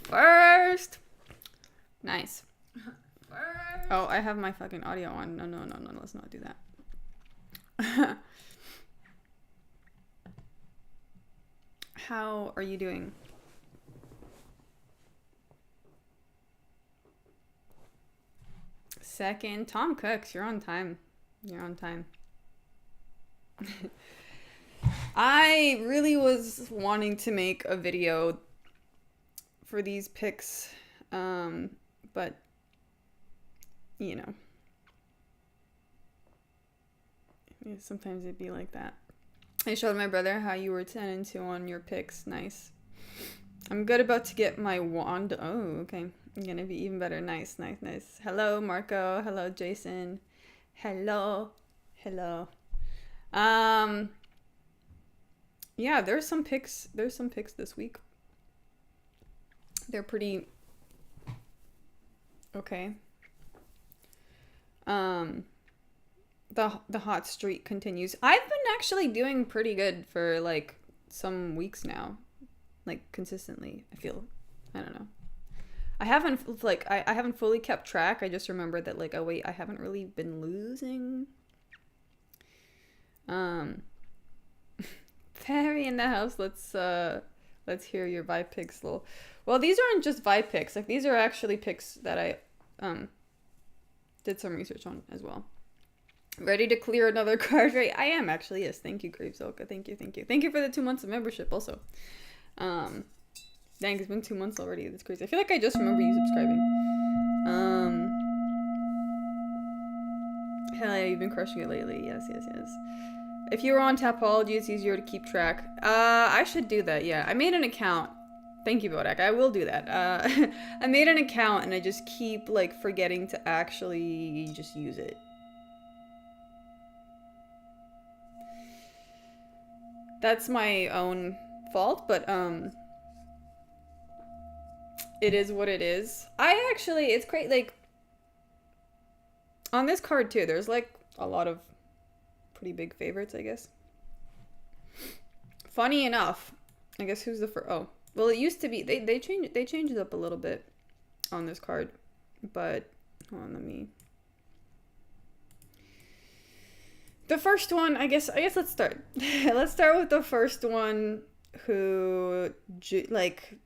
First. Nice. First. Oh, I have my fucking audio on. No, let's not do that. How are you doing? Second. Tom Cooks, you're on time. You're on time. I really was wanting to make a video for these picks, but you know, sometimes it'd be like that. I showed my brother how you were 10-2 on your picks. Nice. I'm good about to get my wand. Oh, okay. I'm gonna be even better. Nice. Hello, Marco. Hello, Jason. Hello. Yeah, there's some picks this week. They're pretty okay. The hot streak continues. I've been actually doing pretty good for like some weeks now. Like consistently, I feel. I don't know. I haven't fully kept track. I just remember that like, oh wait, I haven't really been losing. Perry in the house. Let's hear your vibe picks, lol. Well, these aren't just vibe picks. Like these are actually picks that I did some research on as well. Ready to clear another card rate? I am actually, yes. Thank you, Gravesolka. Thank you. Thank you for the 2 months of membership also. Dang, it's been 2 months already. That's crazy. I feel like I just remember you subscribing. Hell yeah, you've been crushing it lately. Yes. If you were on Tapology, it's easier to keep track. I should do that, yeah. I made an account. Thank you, Bodak. I will do that. I made an account and I just keep, like, forgetting to actually just use it. That's my own fault, but, it is what it is. It's great, like, on this card, too, there's, like, a lot of pretty big favorites, I guess. Funny enough, I guess who's the first? Oh, well, it used to be they changed it up a little bit on this card, but hold on, the first one, I guess let's start. Let's start with the first one who like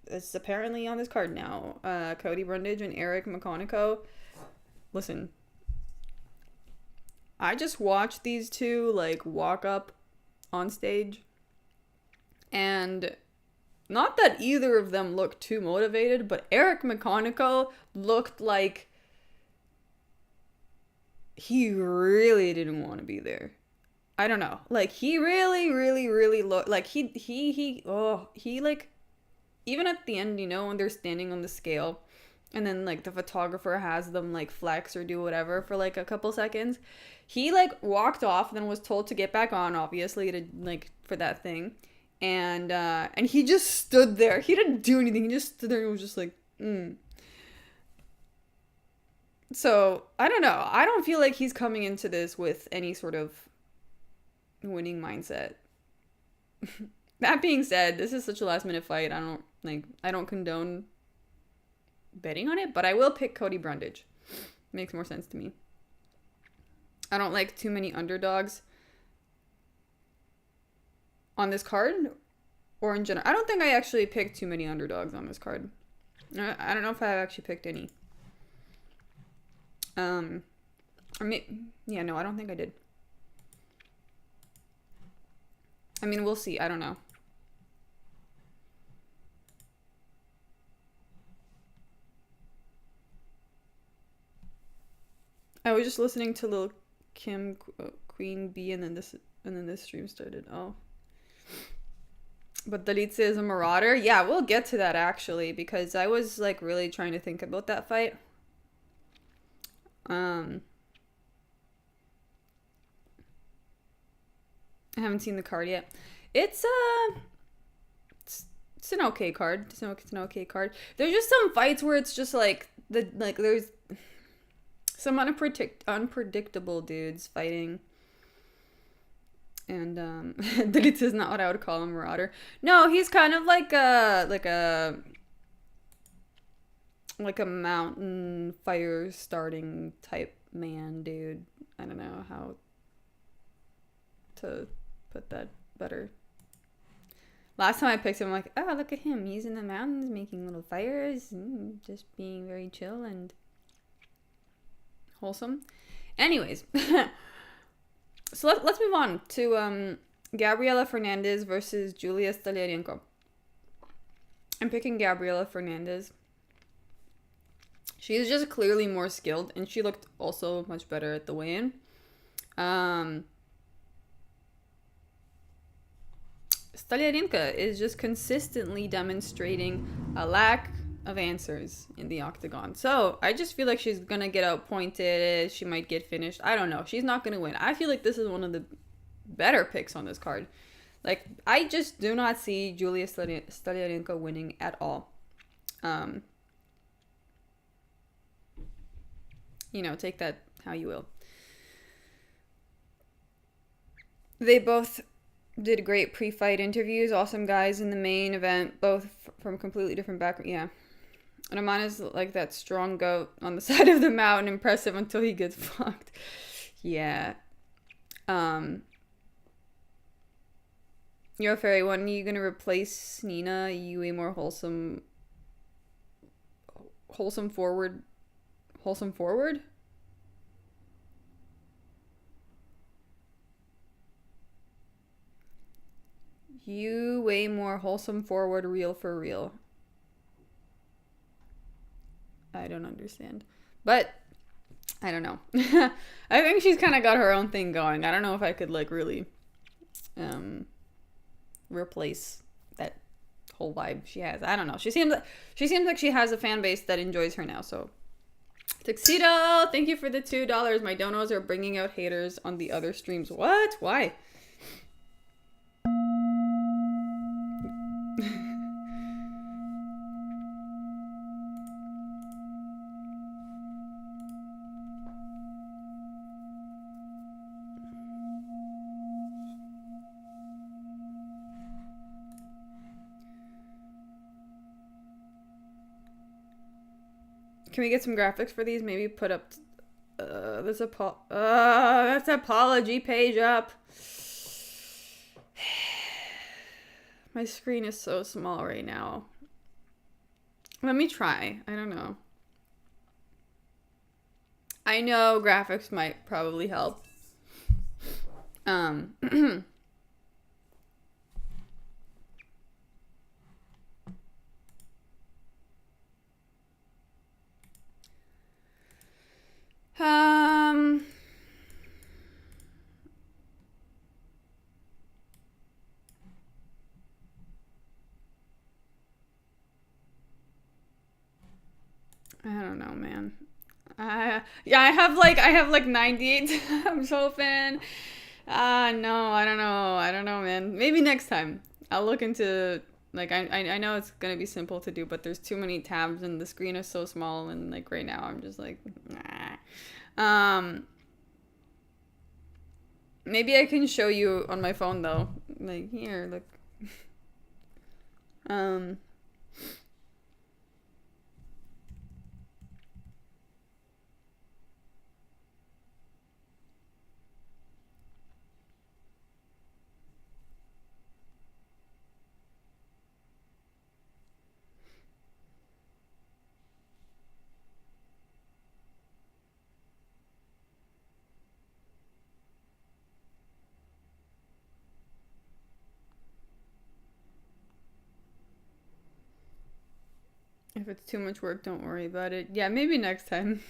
is apparently on this card now. Cody Brundage and Eryk Mcconico. Listen, I just watched these two like walk up on stage, and not that either of them looked too motivated, but Eryk Mcconico looked like he really didn't want to be there. I don't know. Like he really looked like he like, even at the end, you know, when they're standing on the scale and then like the photographer has them like flex or do whatever for like a couple seconds, he like walked off and then was told to get back on, obviously, to like for that thing. And he just stood there. He didn't do anything. He just stood there and was just like, So, I don't know. I don't feel like he's coming into this with any sort of winning mindset. That being said, this is such a last minute fight. I don't condone betting on it, but I will pick Cody Brundage. Makes more sense to me. I don't like too many underdogs on this card or in general. I don't think I actually picked too many underdogs on this card. I don't know if I actually picked any. I don't think I did. I mean, we'll see. I don't know. I was just listening to Lil Kim Queen Bee, and then this stream started. Oh. But Dolidze is a marauder? Yeah, we'll get to that actually, because I was like really trying to think about that fight. I haven't seen the card yet. It's an okay card. It's an okay card. There's just some fights where it's just like there's some unpredictable dudes fighting. And Dolidze is not what I would call a marauder. No, he's kind of like a mountain fire starting type man, dude. I don't know how to put that better. Last time I picked him, I'm like, oh, look at him. He's in the mountains making little fires, just being very chill and wholesome. Anyways, so let's move on to Gabriella Fernandes versus Julius Stoliarenko. I'm picking Gabriella Fernandes. She's just clearly more skilled, and she looked also much better at the weigh-in. Stoliarenko is just consistently demonstrating a lack of answers in the octagon. So I just feel like she's going to get outpointed. She might get finished. I don't know. She's not going to win. I feel like this is one of the better picks on this card. Like, I just do not see Julius Stoliarenko winning at all. Take that how you will. They both did great pre-fight interviews. Awesome guys in the main event, both from completely different backgrounds. Yeah. Roman is like that strong goat on the side of the mountain, impressive until he gets fucked. Yeah. Yo, Fairy, when are you gonna replace Nina? You a more wholesome forward? Wholesome forward? You way more wholesome forward, real for real. I don't understand. But, I don't know. I think she's kind of got her own thing going. I don't know if I could, like, really replace that whole vibe she has. I don't know. She seems like she has a fan base that enjoys her now, so. Tuxedo, thank you for the $2. My donos are bringing out haters on the other streams. What? Why? Can we get some graphics for these? Maybe put up that's apology page up. My screen is so small right now. Let me try. I don't know. I know graphics might probably help. I don't know, man. I have like 98 tabs open. No, I don't know, man. Maybe next time I'll look into, like, I know it's gonna be simple to do, but there's too many tabs and the screen is so small, and like right now I'm just like, nah. Maybe I can show you on my phone though. Like, here, look. If it's too much work, don't worry about it. Yeah, maybe next time.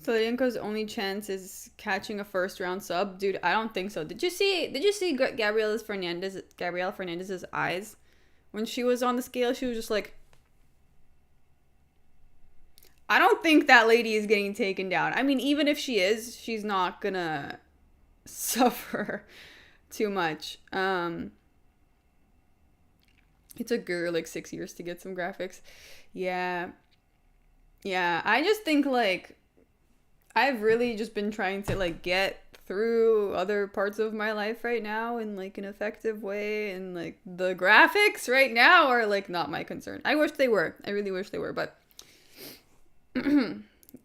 Stoliarenko's only chance is catching a first round sub. Dude, I don't think so. Did you see Gabriella Fernandez's eyes? When she was on the scale, she was just like, I don't think that lady is getting taken down. I mean, even if she is, she's not gonna suffer too much. It took Gur like 6 years to get some graphics. Yeah. Yeah, I just think like I've really just been trying to like get through other parts of my life right now in like an effective way, and like the graphics right now are like not my concern. I wish they were. I really wish they were, but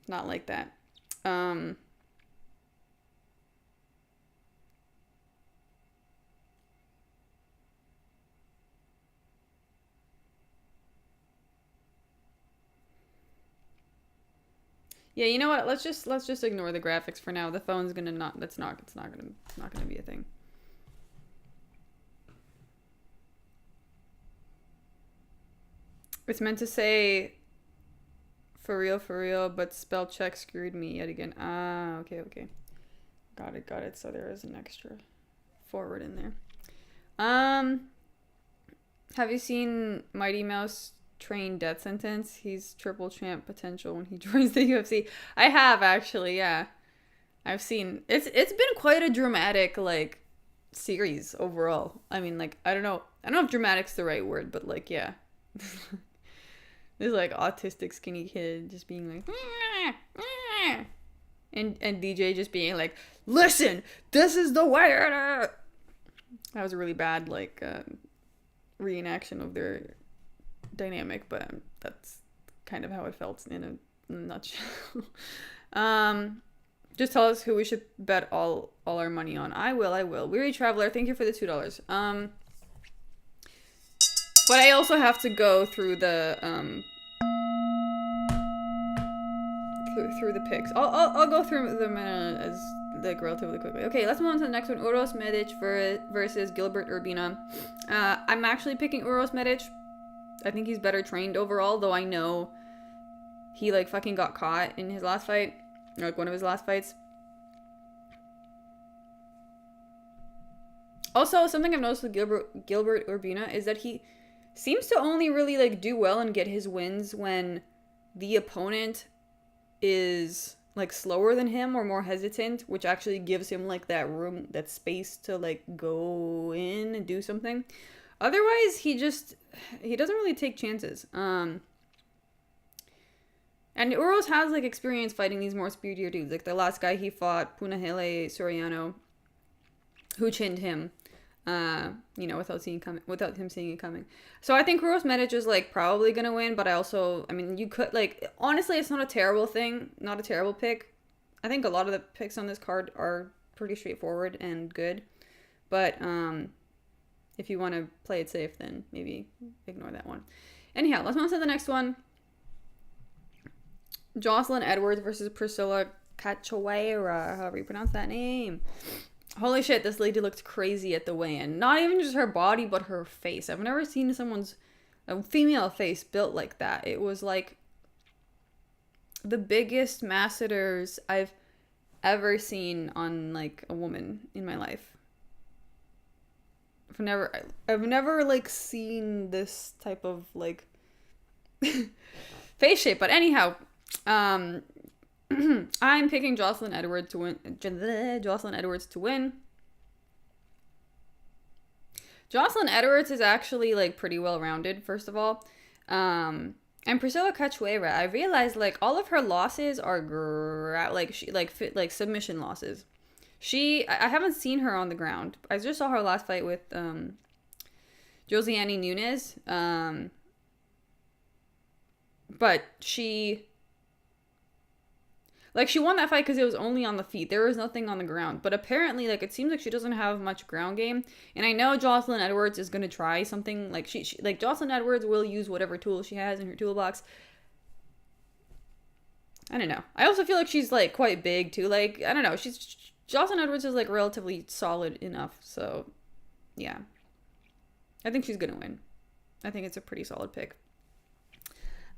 not like that. Yeah, you know what? Let's just ignore the graphics for now. The phone's gonna not. It's not gonna be a thing. It's meant to say for real, but spell check screwed me yet again. Ah, okay. Got it. So there is an extra forward in there. Have you seen Mighty Mouse train Death Sentence? He's triple champ potential when he joins the UFC. I have actually, yeah. I've seen it's been quite a dramatic like series overall. I mean, like I don't know if dramatic's the right word, but like yeah. This like autistic skinny kid just being like and DJ just being like, listen, this is the way. That was a really bad like reenaction of their dynamic, but that's kind of how it felt in a nutshell. Just tell us who we should bet all our money on. I will. Weary Traveler, thank you for the $2. But I also have to go through the through the picks. I'll go through them as like relatively quickly. Okay, let's move on to the next one. Uros Medic versus Gilbert Urbina. I'm actually picking Uros Medic. I think he's better trained overall, though I know he like fucking got caught in his last fight, or like one of his last fights. Also, something I've noticed with Gilbert Urbina is that he seems to only really like do well and get his wins when the opponent is like slower than him or more hesitant, which actually gives him like that room, that space to like go in and do something. Otherwise, he doesn't really take chances. And Uros has like experience fighting these more speedier dudes. Like the last guy he fought, Punahele Soriano, who chinned him. Without him seeing it coming. So I think Uros Medic is like probably gonna win, but I mean, you could like honestly, it's not a terrible thing, not a terrible pick. I think a lot of the picks on this card are pretty straightforward and good, but if you want to play it safe, then maybe ignore that one. Anyhow, let's move on to the next one. Joselyne Edwards versus Priscila Cachoeira, however you pronounce that name. Holy shit, this lady looked crazy at the weigh-in. Not even just her body, but her face. I've never seen a female face built like that. It was like the biggest masseters I've ever seen on like a woman in my life. I've never like seen this type of like face shape. But anyhow, I'm picking Joselyne Edwards to win. Joselyne Edwards is actually like pretty well rounded, first of all. And Priscila Cachoeira, I realized like all of her losses are submission losses. I haven't seen her on the ground. I just saw her last fight with Joselyne Nunes. But she won that fight because it was only on the feet. There was nothing on the ground. But apparently, like, it seems like she doesn't have much ground game. And I know Joselyne Edwards is going to try something. Like, she Joselyne Edwards will use whatever tool she has in her toolbox. I don't know. I also feel like she's, like, quite big, too. Like, I don't know. Joselyne Edwards is, like, relatively solid enough. So, yeah. I think she's going to win. I think it's a pretty solid pick.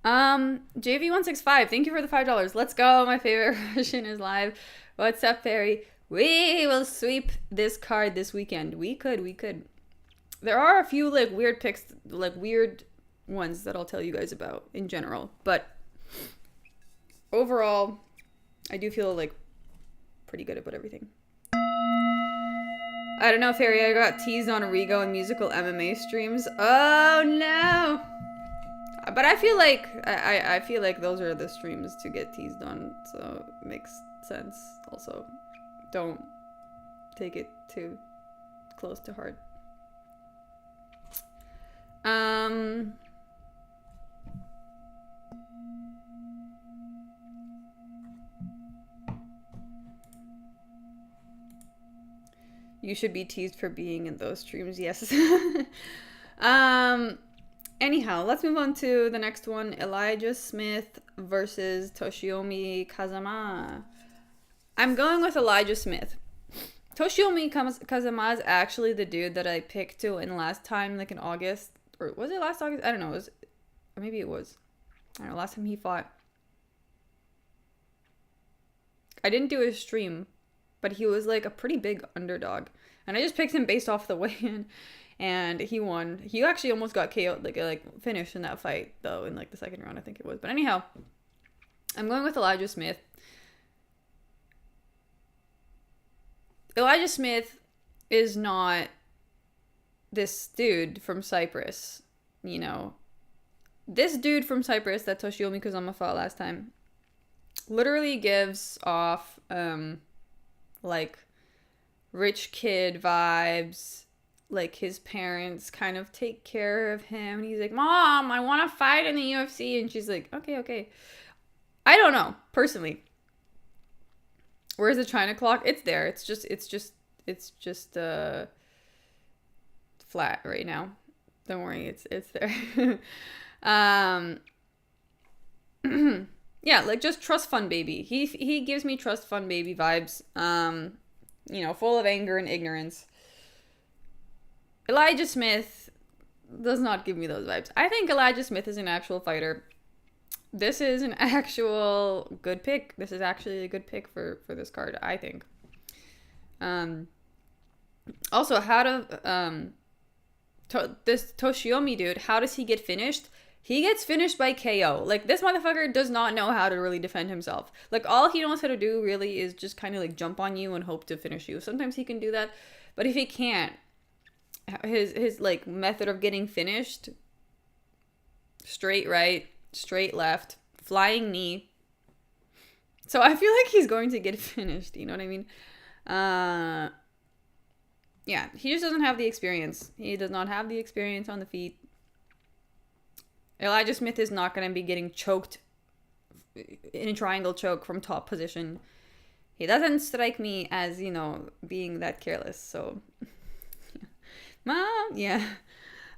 JV165, thank you for the $5. Let's go. My favorite Russian is live. What's up, Perry? We will sweep this card this weekend. We could. There are a few like weird picks, like weird ones that I'll tell you guys about in general, but overall, I do feel like pretty good about everything. I don't know, Ferry, I got teased on Rigo and musical MMA streams. Oh no! But I feel like I feel like those are the streams to get teased on, so it makes sense. Also, don't take it too close to heart. You should be teased for being in those streams, yes. Anyhow, let's move on to the next one. Elijah Smith versus Toshiomi Kazama. I'm going with Elijah Smith. Toshiomi Kazama is actually the dude that I picked to win last time, like in August. Or was it last August? I don't know. Or maybe it was. I don't know, last time he fought. I didn't do a stream, but he was like a pretty big underdog. And I just picked him based off the weigh-in. And he won. He actually almost got KO'd, like finished in that fight, though, in like the second round, I think it was. But anyhow, I'm going with Elijah Smith. Elijah Smith is not this dude from Cyprus, you know. This dude from Cyprus that Toshiomi Kazama fought last time literally gives off, like, rich kid vibes. Like, his parents kind of take care of him. And he's like, Mom, I want to fight in the UFC. And she's like, okay. I don't know, personally. Where's the China clock? It's there. It's just flat right now. Don't worry, it's there. Yeah, like, just trust fund baby. He gives me trust fund baby vibes. You know, full of anger and ignorance. Elijah Smith does not give me those vibes. I think Elijah Smith is an actual fighter. This is an actual good pick. This is actually a good pick for this card, I think. Also, this Toshiomi dude, how does he get finished? He gets finished by KO. Like, this motherfucker does not know how to really defend himself. Like, all he knows how to do really is just kind of like jump on you and hope to finish you. Sometimes he can do that, but if he can't, his like method of getting finished, straight right, straight left, flying knee. So I feel like he's going to get finished, you know what I mean? Yeah, he just doesn't have the experience. He does not have the experience on the feet. Elijah Smith is not going to be getting choked in a triangle choke from top position. He doesn't strike me as, you know, being that careless, so Mom, yeah.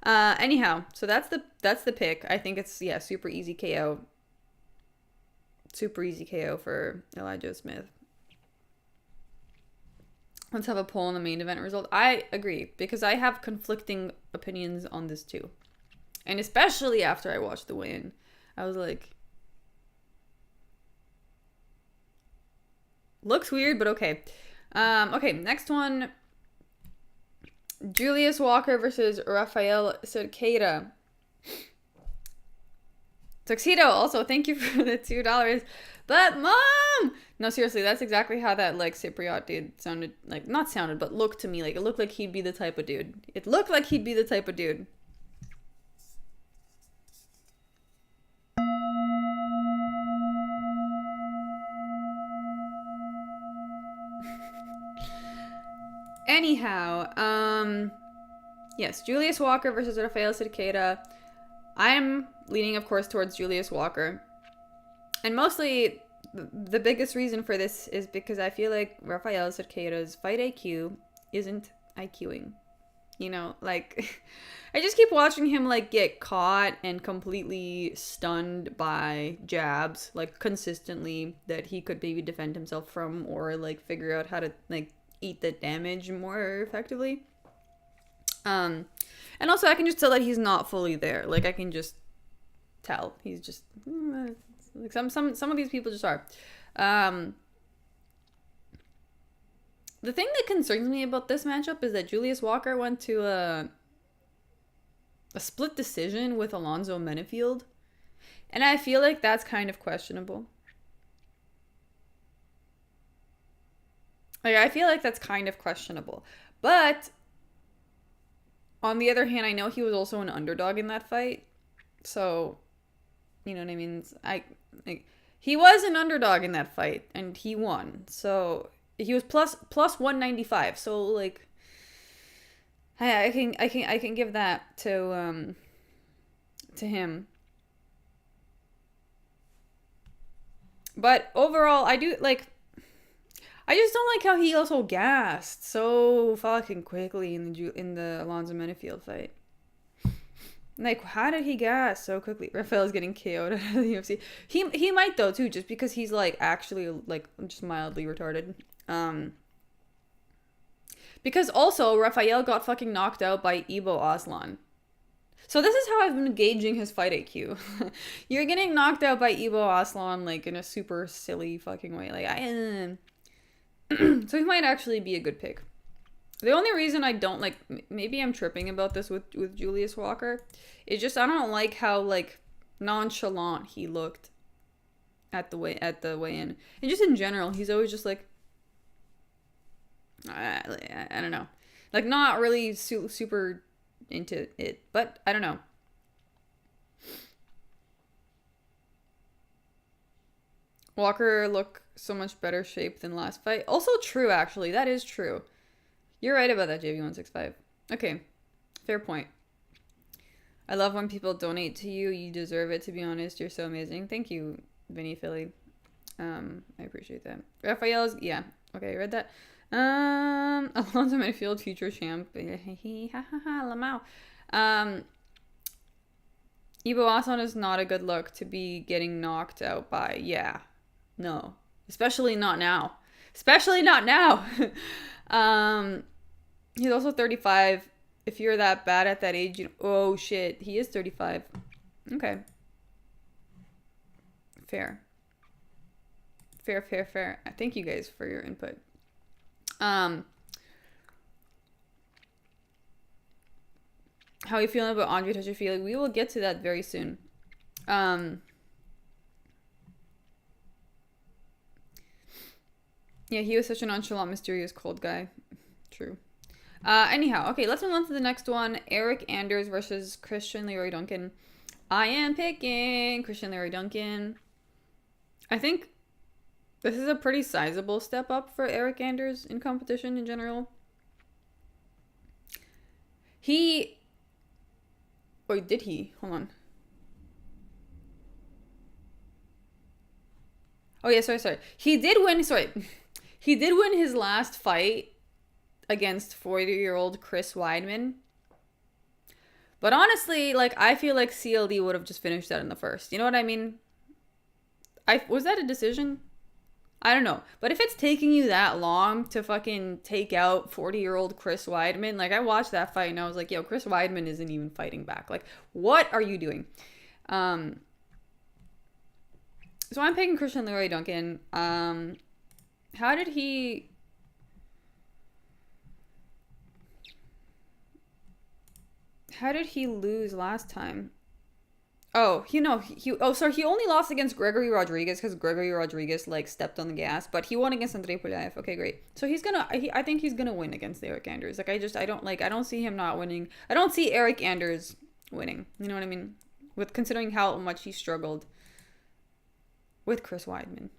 Anyhow, so that's the pick. I think it's, yeah, super easy KO. Super easy KO for Elijah Smith. Let's have a poll on the main event result. I agree, because I have conflicting opinions on this too. And especially after I watched the weigh-in. I was like, looks weird, but okay. Okay, next one. Julius Walker versus Rafael Cerqueira. Tuxedo, also, thank you for the $2. But, Mom! No, seriously, that's exactly how that, like, Cypriot dude sounded. Like, not sounded, but looked to me. Like, it looked like he'd be the type of dude. It looked like he'd be the type of dude. Anyhow, yes, Julius Walker versus Rafael Cerqueira. I am leaning, of course, towards Julius Walker. And mostly, the biggest reason for this is because I feel like Rafael Cerqueira's fight IQ isn't IQing. You know, like, I just keep watching him, like, get caught and completely stunned by jabs, like, consistently, that he could maybe defend himself from or, like, figure out how to, like, eat the damage more effectively. And also I can just tell that he's not fully there. Like, I can just tell he's just like some of these people just are. The thing that concerns me about this matchup is that Julius Walker went to a split decision with Alonzo Menefield, and I feel like that's kind of questionable. Like, I feel like that's kind of questionable. But on the other hand, I know he was also an underdog in that fight. So, you know what I mean? He was an underdog in that fight and he won. So, he was plus 195. So like I can give that to him. But overall, I just don't like how he also gassed so fucking quickly in the Alonzo Menifield fight. Like, how did he gas so quickly? Rafael's getting KO'd out of the UFC. He might though too, just because he's like actually like just mildly retarded. Because also Rafael got fucking knocked out by Ibo Aslan. So this is how I've been gauging his fight IQ. You're getting knocked out by Ibo Aslan like in a super silly fucking way. Like so he might actually be a good pick. The only reason I don't like, maybe I'm tripping about this with Julius Walker, is just I don't like how like nonchalant he looked at the weigh-in, and just in general, he's always just like I don't know, like not really super into it, but I don't know. Walker looked so much better shape than last fight. Also true, actually. That is true. You're right about that, JV165. Okay. Fair point. I love when people donate to you. You deserve it, to be honest. You're so amazing. Thank you, Vinny Philly. I appreciate that. Rafael's, yeah. Okay, I read that. Alonzo Midfield, future champ. Lamau. Ibo Aslan is not a good look to be getting knocked out by. Yeah. No. Especially not now. Especially not now. He's also 35. If you're that bad at that age, oh shit, he is 35. Okay. Fair. Fair. Thank you guys for your input. How are you feeling about Andre Toshiomi? We will get to that very soon. Yeah, he was such a nonchalant, mysterious, cold guy. True. Anyhow, okay, let's move on to the next one. Eryk Anders versus Christian Leroy Duncan. I am picking Christian Leroy Duncan. I think this is a pretty sizable step up for Eryk Anders in competition in general. Wait, did he? Hold on. Oh, yeah, sorry. He did win his last fight against 40-year-old Chris Weidman. But honestly, like, I feel like CLD would have just finished that in the first. You know what I mean? Was that a decision? I don't know. But if it's taking you that long to fucking take out 40-year-old Chris Weidman, like, I watched that fight and I was like, yo, Chris Weidman isn't even fighting back. Like, what are you doing? So I'm picking Christian Leroy Duncan. How did he lose last time? Oh, he only lost against Gregory Rodriguez because Gregory Rodriguez like stepped on the gas, but he won against Andrei Pulaev. Okay, great. So I think he's gonna win against Eryk Anders. Like I don't see him not winning. I don't see Eryk Anders winning. You know what I mean? With considering how much he struggled with Chris Weidman.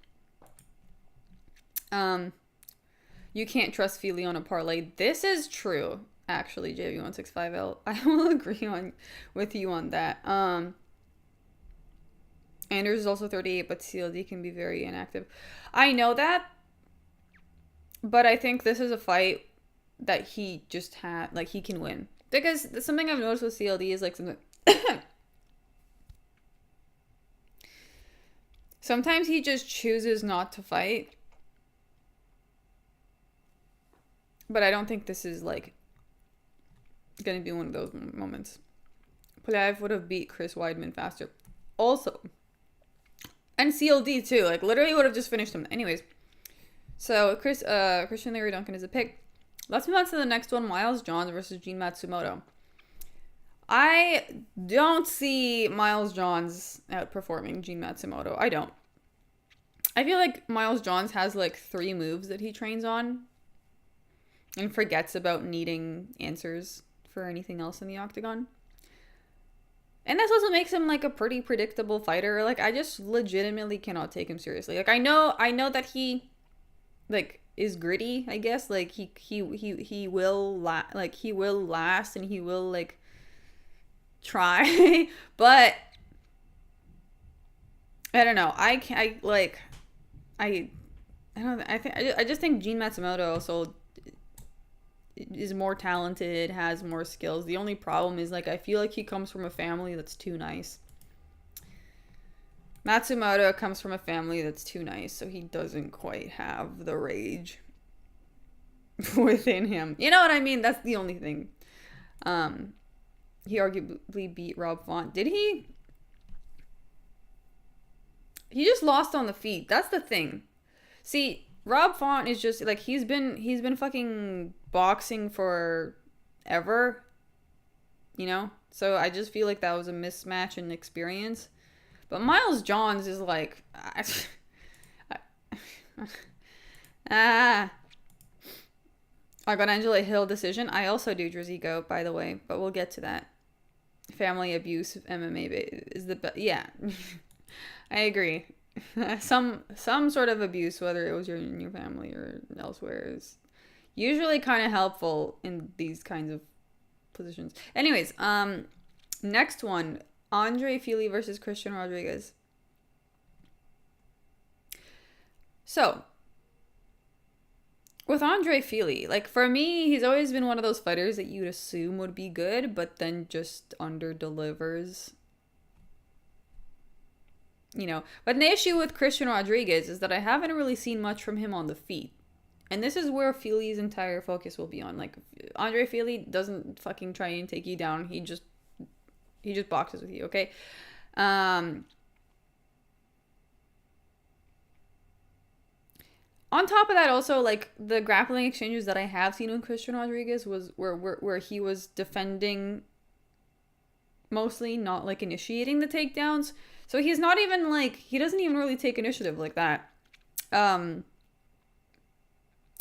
You can't trust Fili on a parlay. This is true, actually, JV165L. I will agree with you on that. Anders is also 38, but CLD can be very inactive. I know that, but I think this is a fight that he just had, like, he can win. Because something I've noticed with CLD is, like, sometimes he just chooses not to fight. But I don't think this is, like, going to be one of those moments. Pulaev would have beat Chris Weidman faster. Also, and CLD too. Like, literally would have just finished him. Anyways. So, Christian Leroy Duncan is a pick. Let's move on to the next one. Miles Johns versus Gene Matsumoto. I don't see Miles Johns outperforming Gene Matsumoto. I don't. I feel like Miles Johns has, like, 3 moves that he trains on. and forgets about needing answers for anything else in the octagon. And that's also makes him like a pretty predictable fighter. Like, I just legitimately cannot take him seriously. Like, I know that he like is gritty, I guess. Like he will he will last and he will like try, but I don't know. I just think Gene Matsumoto also is more talented, has more skills. The only problem is, like, I feel like he comes from a family that's too nice. Matsumoto comes from a family that's too nice, so he doesn't quite have the rage within him. You know what I mean? That's the only thing. He arguably beat Rob Font. Did he? He just lost on the feet. That's the thing. See, Rob Font is just like, he's been fucking boxing for ever, you know? So I just feel like that was a mismatch in experience. But Miles Johns is like, I got Angela Hill decision. I also do Drizzy Goat, by the way, but we'll get to that. Family abuse MMA is the best. Yeah, I agree. Some sort of abuse, whether it was in your family or elsewhere, is usually kind of helpful in these kinds of positions. Anyways, next one, Andre Fili versus Christian Rodriguez. So, with Andre Fili, like, for me, he's always been one of those fighters that you'd assume would be good, but then just under-delivers. You know, but the issue with Christian Rodriguez is that I haven't really seen much from him on the feet. And this is where Fili's entire focus will be on. Like, Andre Fili doesn't fucking try and take you down. He just boxes with you, okay? On top of that, also, like, the grappling exchanges that I have seen with Christian Rodriguez was where he was defending mostly, not, like, initiating the takedowns. So he's not even, like, he doesn't even really take initiative like that. And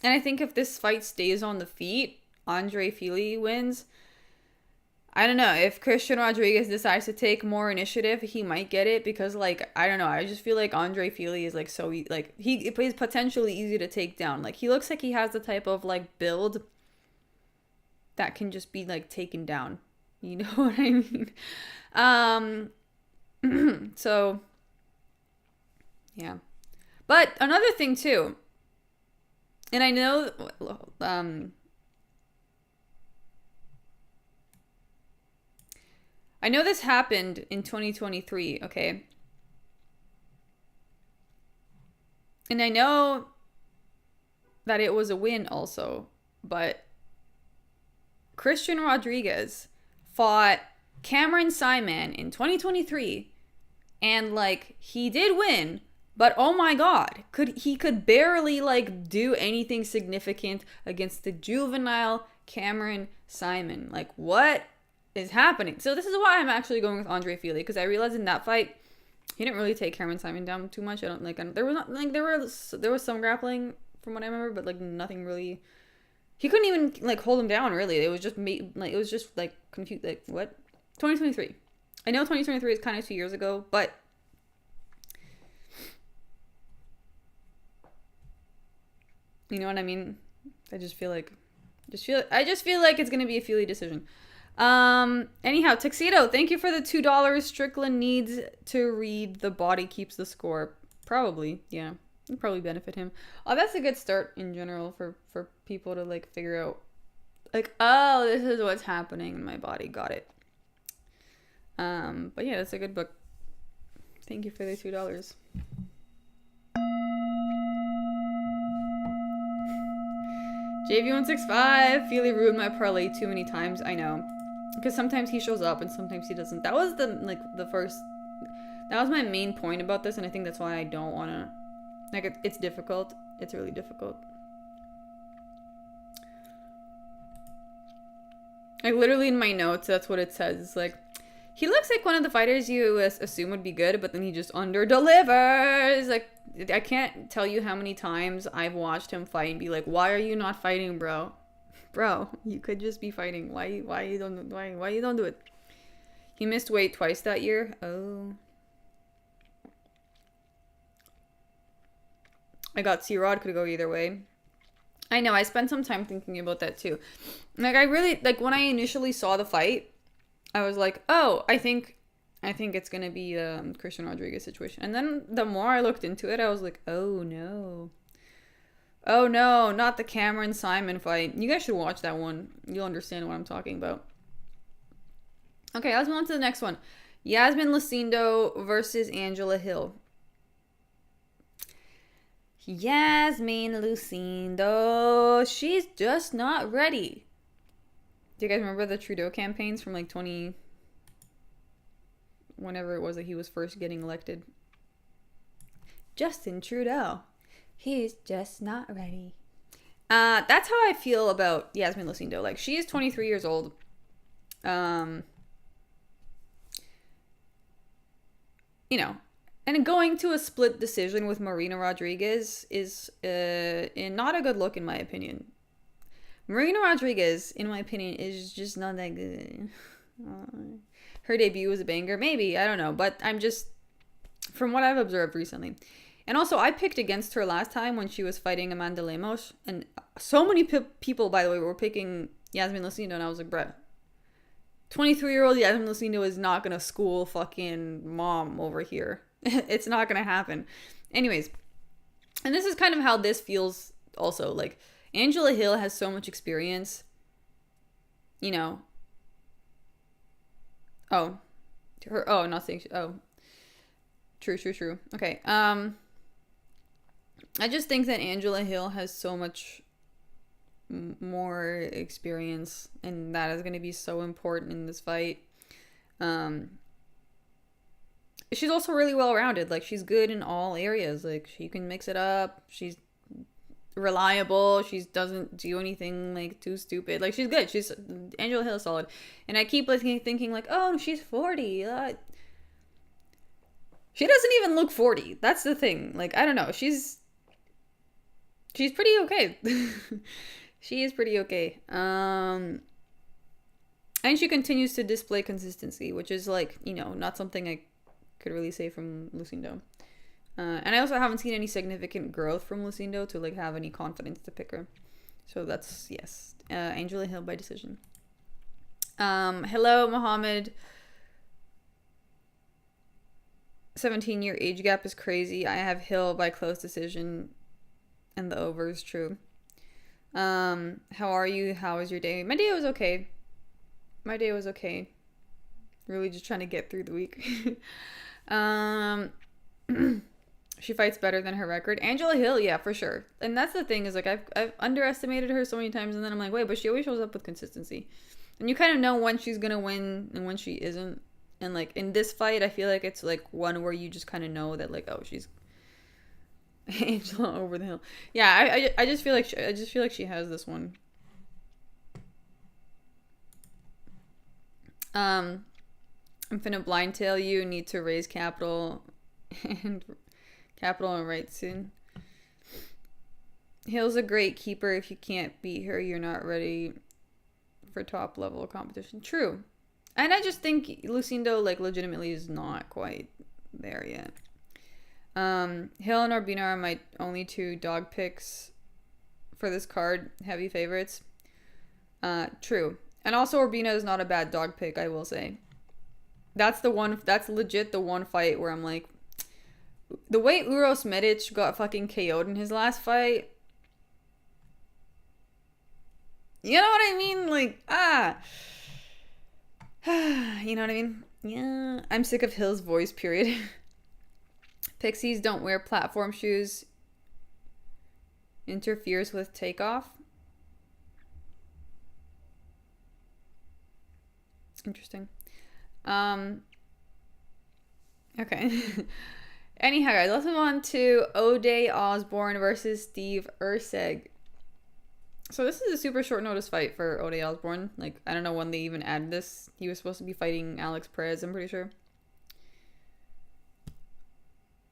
I think if this fight stays on the feet, Andre Fili wins. I don't know. If Christian Rodriguez decides to take more initiative, he might get it because, like, I don't know. I just feel like Andre Fili is, like, he is potentially easy to take down. Like, he looks like he has the type of, like, build that can just be, like, taken down. You know what I mean? So, yeah. But another thing, too, and I know, I know this happened in 2023, okay? And I know that it was a win also, but Christian Rodriguez fought Cameron Simon in 2023, and, like, he did win, but oh my god, he could barely, like, do anything significant against the juvenile Cameron Simon. Like, what is happening? So this is why I'm actually going with Andre Fili, because I realized in that fight he didn't really take Cameron Simon down too much. There was some grappling from what I remember, but, like, nothing really. He couldn't even, like, hold him down, really. It was just confused. Like, what? 2023. I know 2023 is kind of 2 years ago, but you know what I mean? I just feel like it's gonna be a Fili decision. Anyhow, Tuxedo, thank you for the $2. Strickland needs to read The Body Keeps the Score. Probably, yeah. It'd probably benefit him. Oh, that's a good start in general for people to, like, figure out, like, oh, this is what's happening in my body. Got it. But yeah, that's a good book. Thank you for the $2. JV165, Fili ruined my parlay too many times. I know. Because sometimes he shows up and sometimes he doesn't. That was that was my main point about this, and I think that's why I don't want to, like, it's difficult. It's really difficult. Like, literally in my notes, that's what it says. It's like, he looks like one of the fighters you assume would be good, but then he just under-delivers. Like, I can't tell you how many times I've watched him fight and be like, why are you not fighting, bro? Bro, you could just be fighting. Why you don't do it? He missed weight twice that year. Oh. I got C-Rod, could go either way. I know, I spent some time thinking about that too. Like, I really, like, when I initially saw the fight, I was like, oh, I think it's gonna be a Christian Rodriguez situation. And then the more I looked into it, I was like, oh no. Oh no, not the Cameron Simon fight. You guys should watch that one. You'll understand what I'm talking about. Okay, let's move on to the next one. Iasmin Lucindo versus Angela Hill. Iasmin Lucindo. She's just not ready. Do you guys remember the Trudeau campaigns from like 20... whenever it was that he was first getting elected? Justin Trudeau. He's just not ready. That's how I feel about Iasmin Lucindo. Like, she is 23 years old. You know, and going to a split decision with Marina Rodriguez is not a good look, in my opinion. Marina Rodriguez, in my opinion, is just not that good. Her debut was a banger. Maybe, I don't know. But I'm just, from what I've observed recently. And also, I picked against her last time when she was fighting Amanda Lemos. And so many people, by the way, were picking Iasmin Lucindo. And I was like, bruh, 23-year-old Iasmin Lucindo is not going to school fucking mom over here. It's not going to happen. Anyways, and this is kind of how this feels also. Like, Angela Hill has so much experience. You know. Oh. Her. Oh, not saying. Oh. True. Okay. I just think that Angela Hill has so much more experience, and that is going to be so important in this fight. She's also really well-rounded. Like, she's good in all areas. Like, she can mix it up. She's reliable. She doesn't do anything, like, too stupid. Like, she's good. Angela Hill is solid. And I keep, like, thinking, like, oh, she's 40. She doesn't even look 40. That's the thing. Like, I don't know. She's pretty okay. She is pretty okay. And she continues to display consistency, which is, like, you know, not something I could really say from Lucindo. And I also haven't seen any significant growth from Lucindo to, like, have any confidence to pick her. So that's, yes. Angela Hill by decision. Hello, Mohammed. 17-year age gap is crazy. I have Hill by close decision, and the over is true. How are you? How was your day? My day was okay. Really just trying to get through the week. She fights better than her record. Angela Hill, yeah, for sure. And that's the thing, is like I've underestimated her so many times, and then I'm like, wait, but she always shows up with consistency. And you kind of know when she's gonna win and when she isn't. And like in this fight, I feel like it's like one where you just kind of know that, like, oh, she's Angela over the hill. Yeah, I just feel like she has this one. I'm finna blind tail you. Need to raise capital and rights soon. Hill's a great keeper. If you can't beat her, you're not ready for top level competition. True. And I just think Lucindo, like, legitimately is not quite there yet. Hill and Urbina are my only two dog picks for this card. Heavy favorites. True. And also Urbina is not a bad dog pick, I will say. That's legit the one fight where I'm like, the way Uros Medic got fucking KO'd in his last fight. You know what I mean? Like, you know what I mean? Yeah. I'm sick of Hill's voice, period. Pixies don't wear platform shoes. Interferes with takeoff. Interesting. Okay. Anyhow, guys, let's move on to O'Day Osbourne versus Steve Erceg. So this is a super short notice fight for O'Day Osbourne. Like, I don't know when they even added this. He was supposed to be fighting Alex Perez, I'm pretty sure.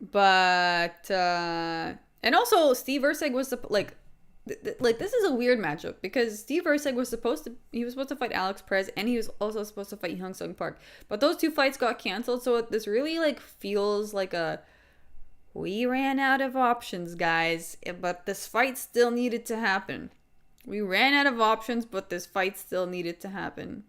But, and also Steve Erceg was the like, this is a weird matchup because Steve Erceg was supposed to fight Alex Perez, and he was also supposed to fight Hyung Sung Park, but those two fights got canceled. So this really like feels like we ran out of options, guys, but this fight still needed to happen. We ran out of options, but this fight still needed to happen.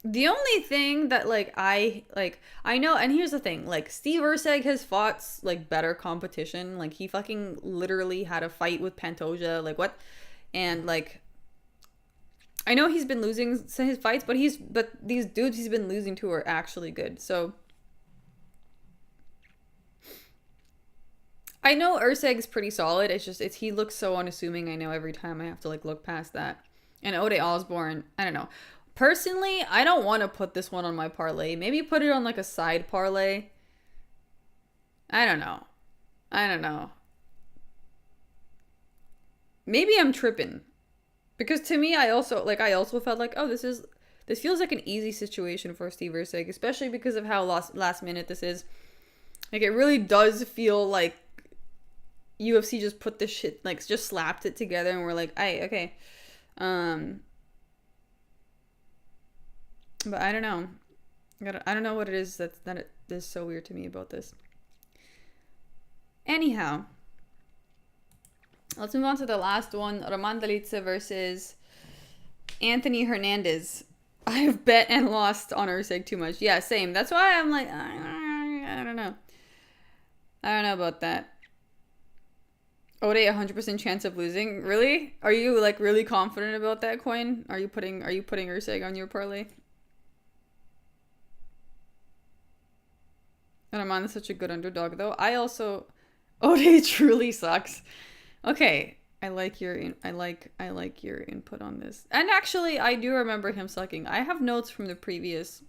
The only thing that I know, and here's the thing, like, Steve Erceg has fought like better competition. Like, he fucking literally had a fight with Pantoja, like, what? And like, I know he's been losing his fights, but these dudes he's been losing to are actually good. So I know Erceg's pretty solid. He looks so unassuming. I know every time I have to like look past that. And Ode Osbourne, I don't know. Personally, I don't want to put this one on my parlay. Maybe put it on like a side parlay. I don't know. Maybe I'm tripping. Because to me, I also felt like, oh, this feels like an easy situation for Steve Erceg, especially because of how last minute this is. Like, it really does feel like UFC just put this shit, like, just slapped it together, and we're like, okay. But I don't know. I don't know what it is that it is so weird to me about this. Anyhow, let's move on to the last one. Dolidze versus Anthony Hernandez. I have bet and lost on Erceg too much. Yeah, same. That's why I'm like, I don't know. I don't know about that. Ode, 100% chance of losing. Really? Are you like really confident about that coin? Are you putting Erceg on your parlay? And Armand is such a good underdog, though. Ode truly sucks. Okay, I like your input on this. And actually, I do remember him sucking. I have notes from the previous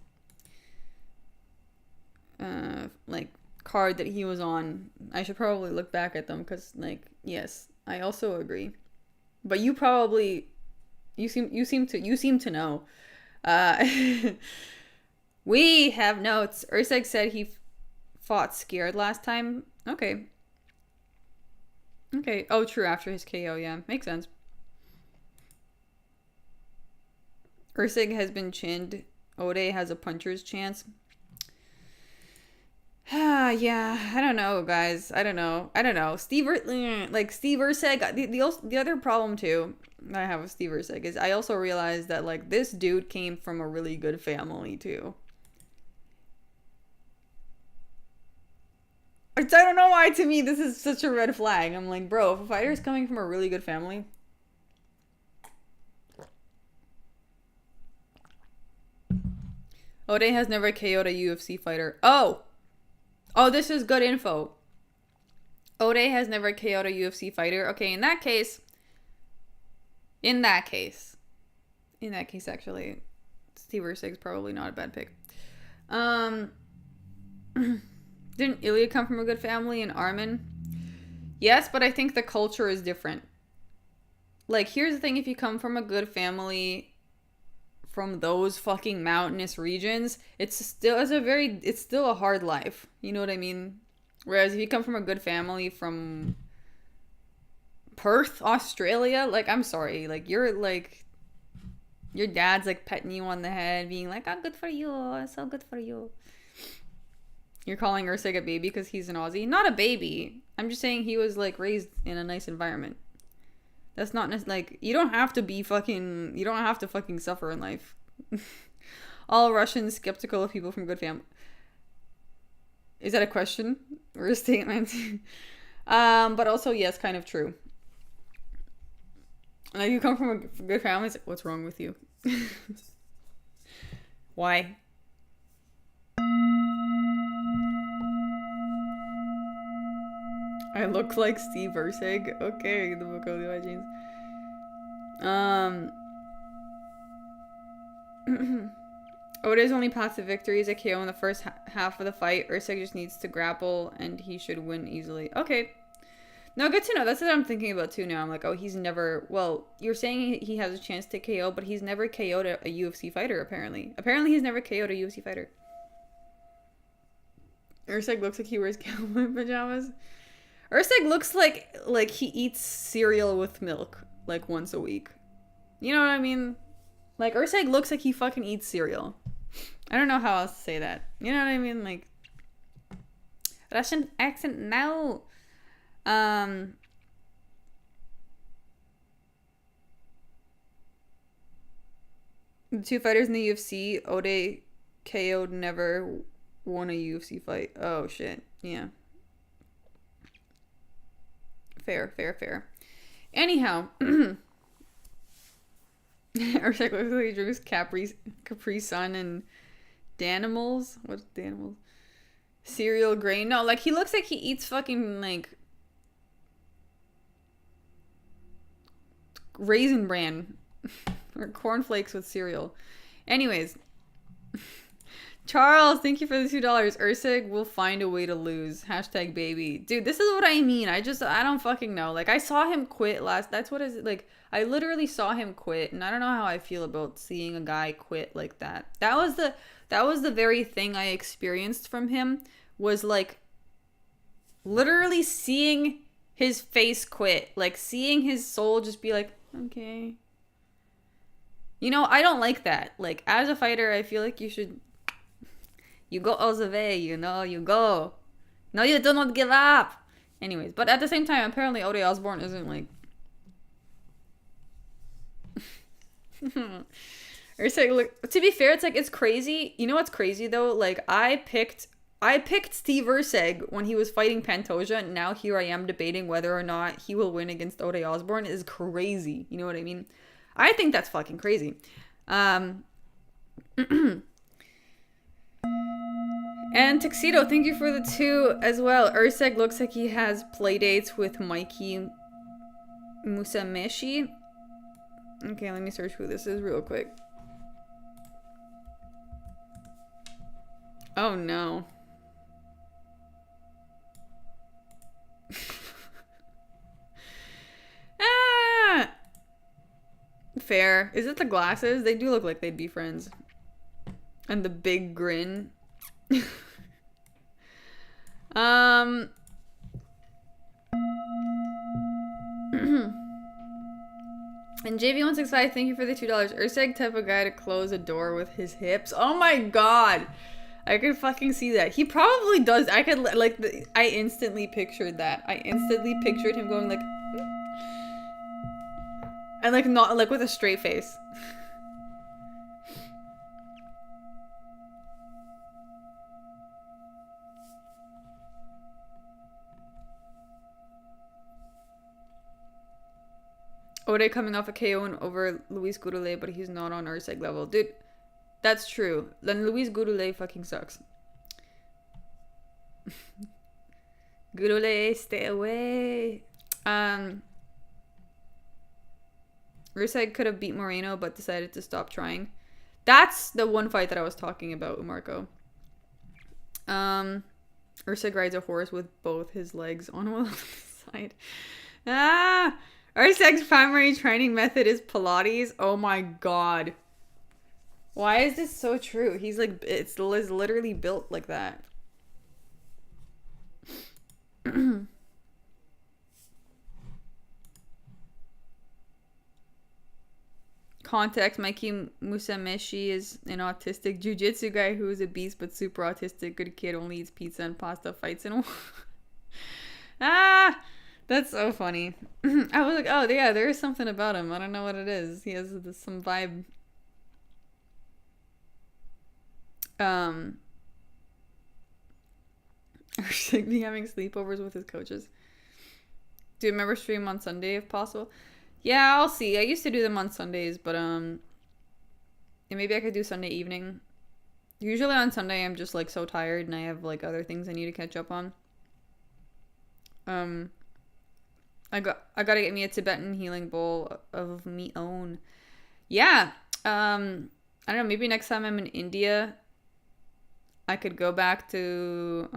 card that he was on. I should probably look back at them because, like, yes, I also agree. But you seem to know. We have notes. Erceg said he fought scared last time. Okay. Oh, true. After his KO, yeah, makes sense. Erceg has been chinned. Ode has a puncher's chance. Yeah, I don't know, guys. I don't know. Steve Erceg. The other problem too I have with Steve Erceg is I also realized that like this dude came from a really good family too. I don't know why to me this is such a red flag. I'm like, bro, if a fighter is coming from a really good family. Ode has never KO'd a UFC fighter. Oh, this is good info. Ode has never KO'd a UFC fighter. Okay, in that case, actually, Steve Erceg's probably not a bad pick. Didn't Ilya come from a good family in Armin? Yes, but I think the culture is different. Like, here's the thing, if you come from a good family from those fucking mountainous regions, it's still a hard life. You know what I mean? Whereas if you come from a good family from Perth, Australia, like, I'm sorry, like, you're like, your dad's like petting you on the head, being like, "Oh, good for you, so good for you." You're calling Erceg a baby because he's an Aussie? Not a baby. I'm just saying he was like raised in a nice environment. That's not like, you don't have to fucking suffer in life. All Russians skeptical of people from good family. Is that a question or a statement? But also, yes, kind of true. Like, you come from a good family, it's like, what's wrong with you? Why? I look like Steve Erceg. Okay, the book of the White Jeans. Oda's only path to victory is a KO in the first half of the fight. Erceg just needs to grapple, and he should win easily. Okay. No, good to know. That's what I'm thinking about too now. I'm like, oh, he's never... Well, you're saying he has a chance to KO, but he's never KO'd a UFC fighter, apparently. Apparently, he's never KO'd a UFC fighter. Erceg looks like he wears cowboy pajamas. Erceg looks like he eats cereal with milk like once a week. You know what I mean? Like Erceg looks like he fucking eats cereal. I don't know how else to say that. You know what I mean? Like Russian accent now. The two fighters in the UFC, Ode KO'd, never won a UFC fight. Oh shit. Yeah. Fair. Anyhow, Erceg looks like he drinks Capri Sun and Danimals. What's Danimals? Cereal grain. No, like he looks like he eats fucking like Raisin Bran or cornflakes with cereal. Anyways, Charles, thank you for the $2. Erceg will find a way to lose. Hashtag baby. Dude, this is what I mean. I don't fucking know. Like, I saw him quit that's what is it? Like, I literally saw him quit, and I don't know how I feel about seeing a guy quit like that. That was the very thing I experienced from him, was like, literally seeing his face quit. Like, seeing his soul just be like, okay. You know, I don't like that. Like, as a fighter, I feel like you go all the way, you know, you go. No, you do not give up. Anyways, but at the same time, apparently Ode Osbourne isn't like... Erceg, look, to be fair, it's crazy. You know what's crazy, though? Like, I picked Steve Erceg when he was fighting Pantoja, and now here I am debating whether or not he will win against Ode Osbourne. Is crazy. You know what I mean? I think that's fucking crazy. And Tuxedo, thank you for the 2 as well. Erceg looks like he has playdates with Mikey Musameshi. Okay, let me search who this is real quick. Oh no. Ah! Fair. Is it the glasses? They do look like they'd be friends. And the big grin. And JV165, thank you for the $2. Erceg type of guy to close a door with his hips. Oh my god. I could fucking see that. He probably does. I could, like, I instantly pictured that. I instantly pictured him going like... And like, not, like, with a straight face. Ode coming off a KO over Luis Gurule, but he's not on Erceg level. Dude, that's true. Then Luis Gurule fucking sucks. Gurule, stay away. Erceg could have beat Moreno, but decided to stop trying. That's the one fight that I was talking about, Marco. Erceg rides a horse with both his legs on one side. Ah! Erceg's primary training method is Pilates. Oh my god. Why is this so true? He's like, it's literally built like that. Context, Mikey Musameshi is an autistic jiu-jitsu guy who is a beast but super autistic. Good kid, only eats pizza and pasta, fights in a... Ah! That's so funny. I was like, oh yeah, there is something about him. I don't know what it is. He has some vibe. Erceg be having sleepovers with his coaches. Do you remember stream on Sunday if possible? Yeah, I'll see. I used to do them on Sundays, but and maybe I could do Sunday evening. Usually on Sunday I'm just like so tired and I have like other things I need to catch up on. I gotta get me a Tibetan healing bowl of me own. Yeah. I don't know, maybe next time I'm in India I could go back to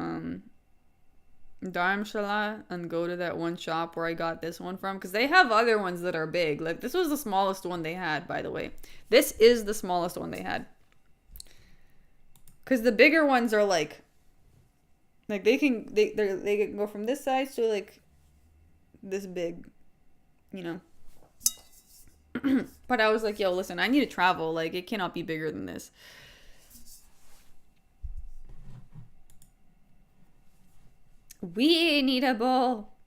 Dharamshala and go to that one shop where I got this one from, because they have other ones that are big. Like, this was the smallest one they had, by the way. This is the smallest one they had. Because the bigger ones are like Like they can go from this size to like this big, you know. But I was like, yo, listen, I need to travel. Like, it cannot be bigger than this. We need a ball.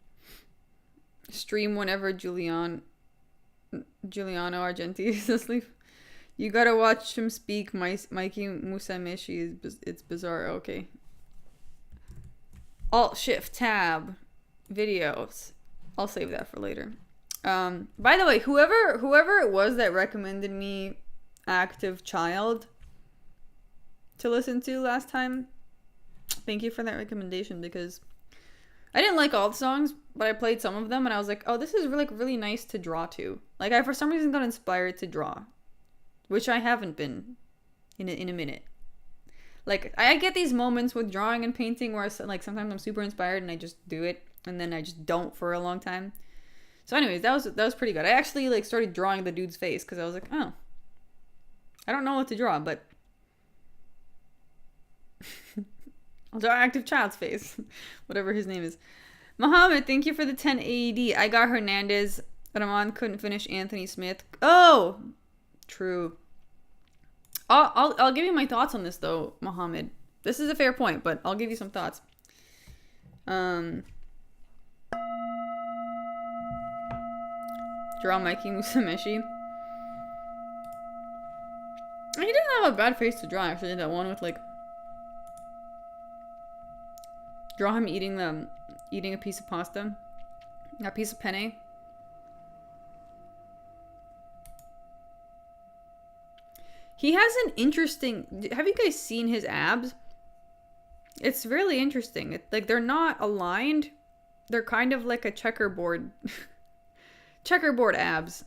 Stream whenever Giuliano Argenti is asleep. You gotta watch him speak. Mikey Musamishi. It's bizarre. Okay. Alt Shift Tab. Videos. I'll save that for later. By the way, whoever it was that recommended me Active Child to listen to last time, thank you for that recommendation, because I didn't like all the songs, but I played some of them and I was like, oh, this is really, really nice to draw to. Like, I for some reason got inspired to draw, which I haven't been in a minute. Like, I get these moments with drawing and painting where like sometimes I'm super inspired and I just do it, and then I just don't for a long time. So anyways, that was pretty good. I actually like started drawing the dude's face because I was like, oh, I don't know what to draw, but I'll draw Active Child's face. Whatever his name is. Mohammed, thank you for the 10 AED. I got Hernandez. Rahman couldn't finish Anthony Smith. Oh, true. I'll give you my thoughts on this though, Mohammed. This is a fair point, but I'll give you some thoughts. Draw Mikey Musamishi. He didn't have a bad face to draw, actually. That one with like, draw him eating a piece of pasta, a piece of penne. He has an interesting. Have you guys seen his abs? It's really interesting. Like, they're not aligned. They're kind of like a checkerboard. Checkerboard abs.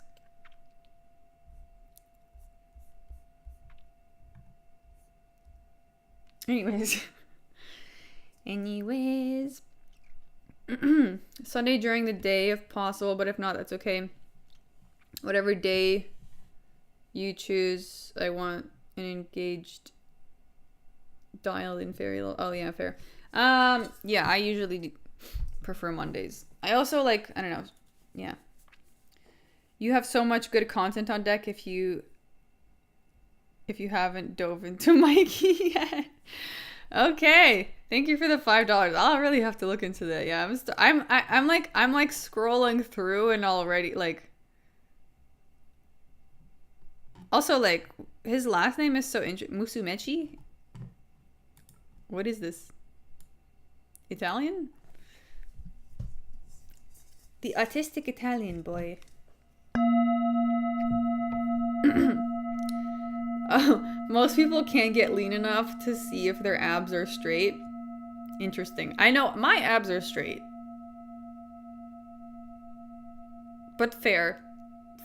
Anyways. Sunday during the day if possible, but if not, that's okay. Whatever day you choose, I want an engaged, dialed in fairy. Oh yeah, fair. Yeah, I usually prefer Mondays. I also like, I don't know. Yeah. You have so much good content on deck if you haven't dove into Mikey yet. Okay. Thank you for the $5. I'll really have to look into that. Yeah, I'm like scrolling through and already like. Also, like, his last name is so interesting. Musumeci? What is this? Italian? The autistic Italian boy. Oh, most people can't get lean enough to see if their abs are straight. Interesting. I know my abs are straight. But fair.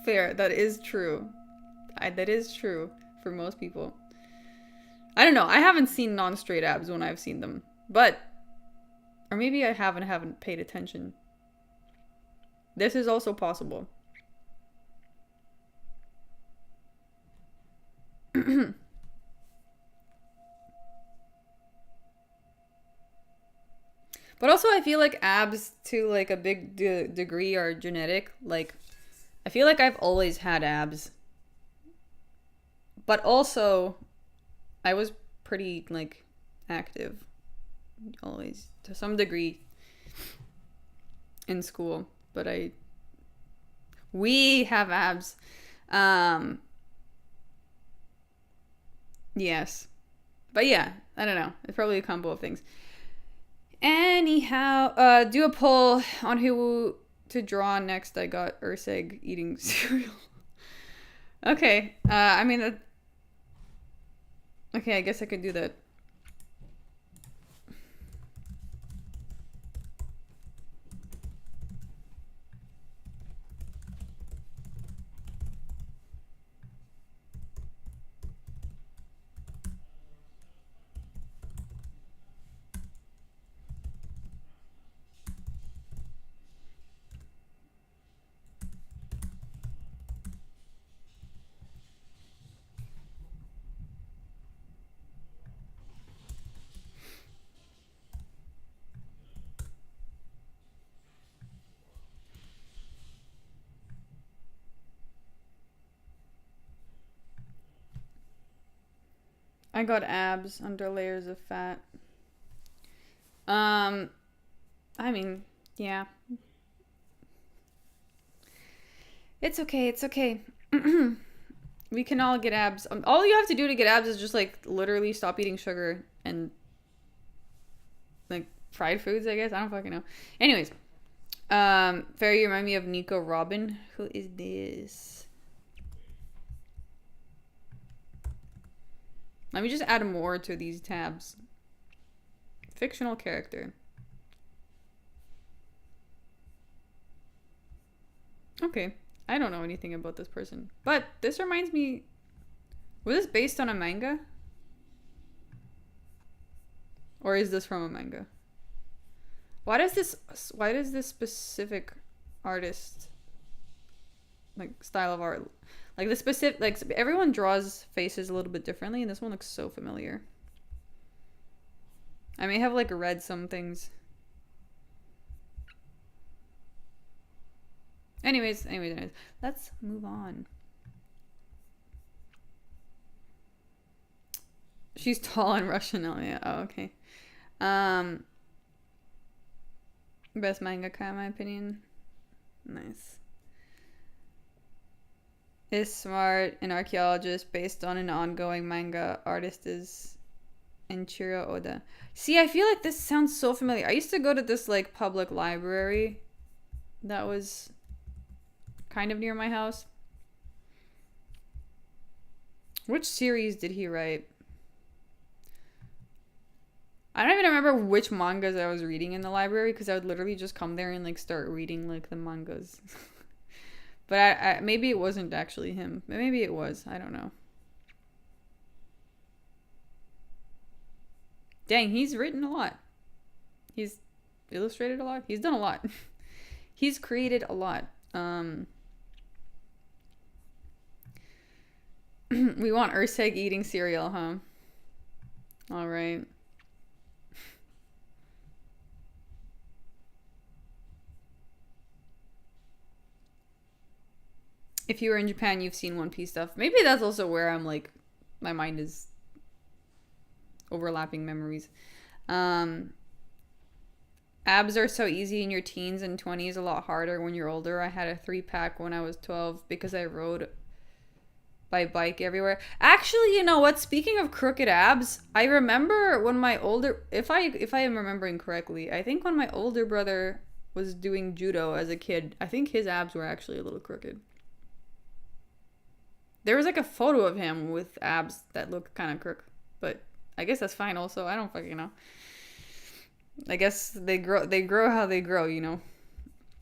Fair. That is true. That is true for most people. I don't know. I haven't seen non-straight abs when I've seen them. But, or maybe I haven't paid attention. This is also possible. But also I feel like abs to like a big degree are genetic. Like, I feel like I've always had abs. But also I was pretty like active always to some degree in school, but we have abs. Yes. But yeah, I don't know. It's probably a combo of things. Anyhow, do a poll on who to draw next. I got Erceg eating cereal. Okay. I mean, okay, I guess I could do that. I got abs under layers of fat. I mean, yeah. It's okay. It's okay. We can all get abs. All you have to do to get abs is just like literally stop eating sugar and like fried foods, I guess. I don't fucking know. Anyways, Fairy, you remind me of Nico Robin. Who is this? Let me just add more to these tabs. Fictional character. Okay. I don't know anything about this person. But this reminds me... Was this based on a manga? Or is this from a manga? Why does this specific artist... like, style of art... Like, the specific... Like, everyone draws faces a little bit differently, and this one looks so familiar. I may have, like, read some things... Anyways, let's move on. She's tall and Russian now, yeah. Oh, okay. Best mangaka in my opinion. Nice. Is smart, an archaeologist based on an ongoing manga. Artist is Enchiro Oda. See, I feel like this sounds so familiar. I used to go to this like public library that was kind of near my house. Which series did he write? I don't even remember which mangas I was reading in the library because I would literally just come there and like start reading like the mangas. But I maybe it wasn't actually him. Maybe it was. I don't know. Dang, he's written a lot. He's illustrated a lot. He's done a lot. He's created a lot. We want Erceg eating cereal, huh? All right. If you were in Japan, you've seen One Piece stuff. Maybe that's also where I'm like, my mind is overlapping memories. Abs are so easy in your teens and 20s, a lot harder when you're older. I had a 3-pack when I was 12 because I rode by bike everywhere. Actually, you know what? Speaking of crooked abs, I remember when my older, if I am remembering correctly, I think when my older brother was doing judo as a kid, I think his abs were actually a little crooked. There was like a photo of him with abs that looked kind of crooked, but I guess that's fine also. I don't fucking know. I guess they grow how they grow, you know.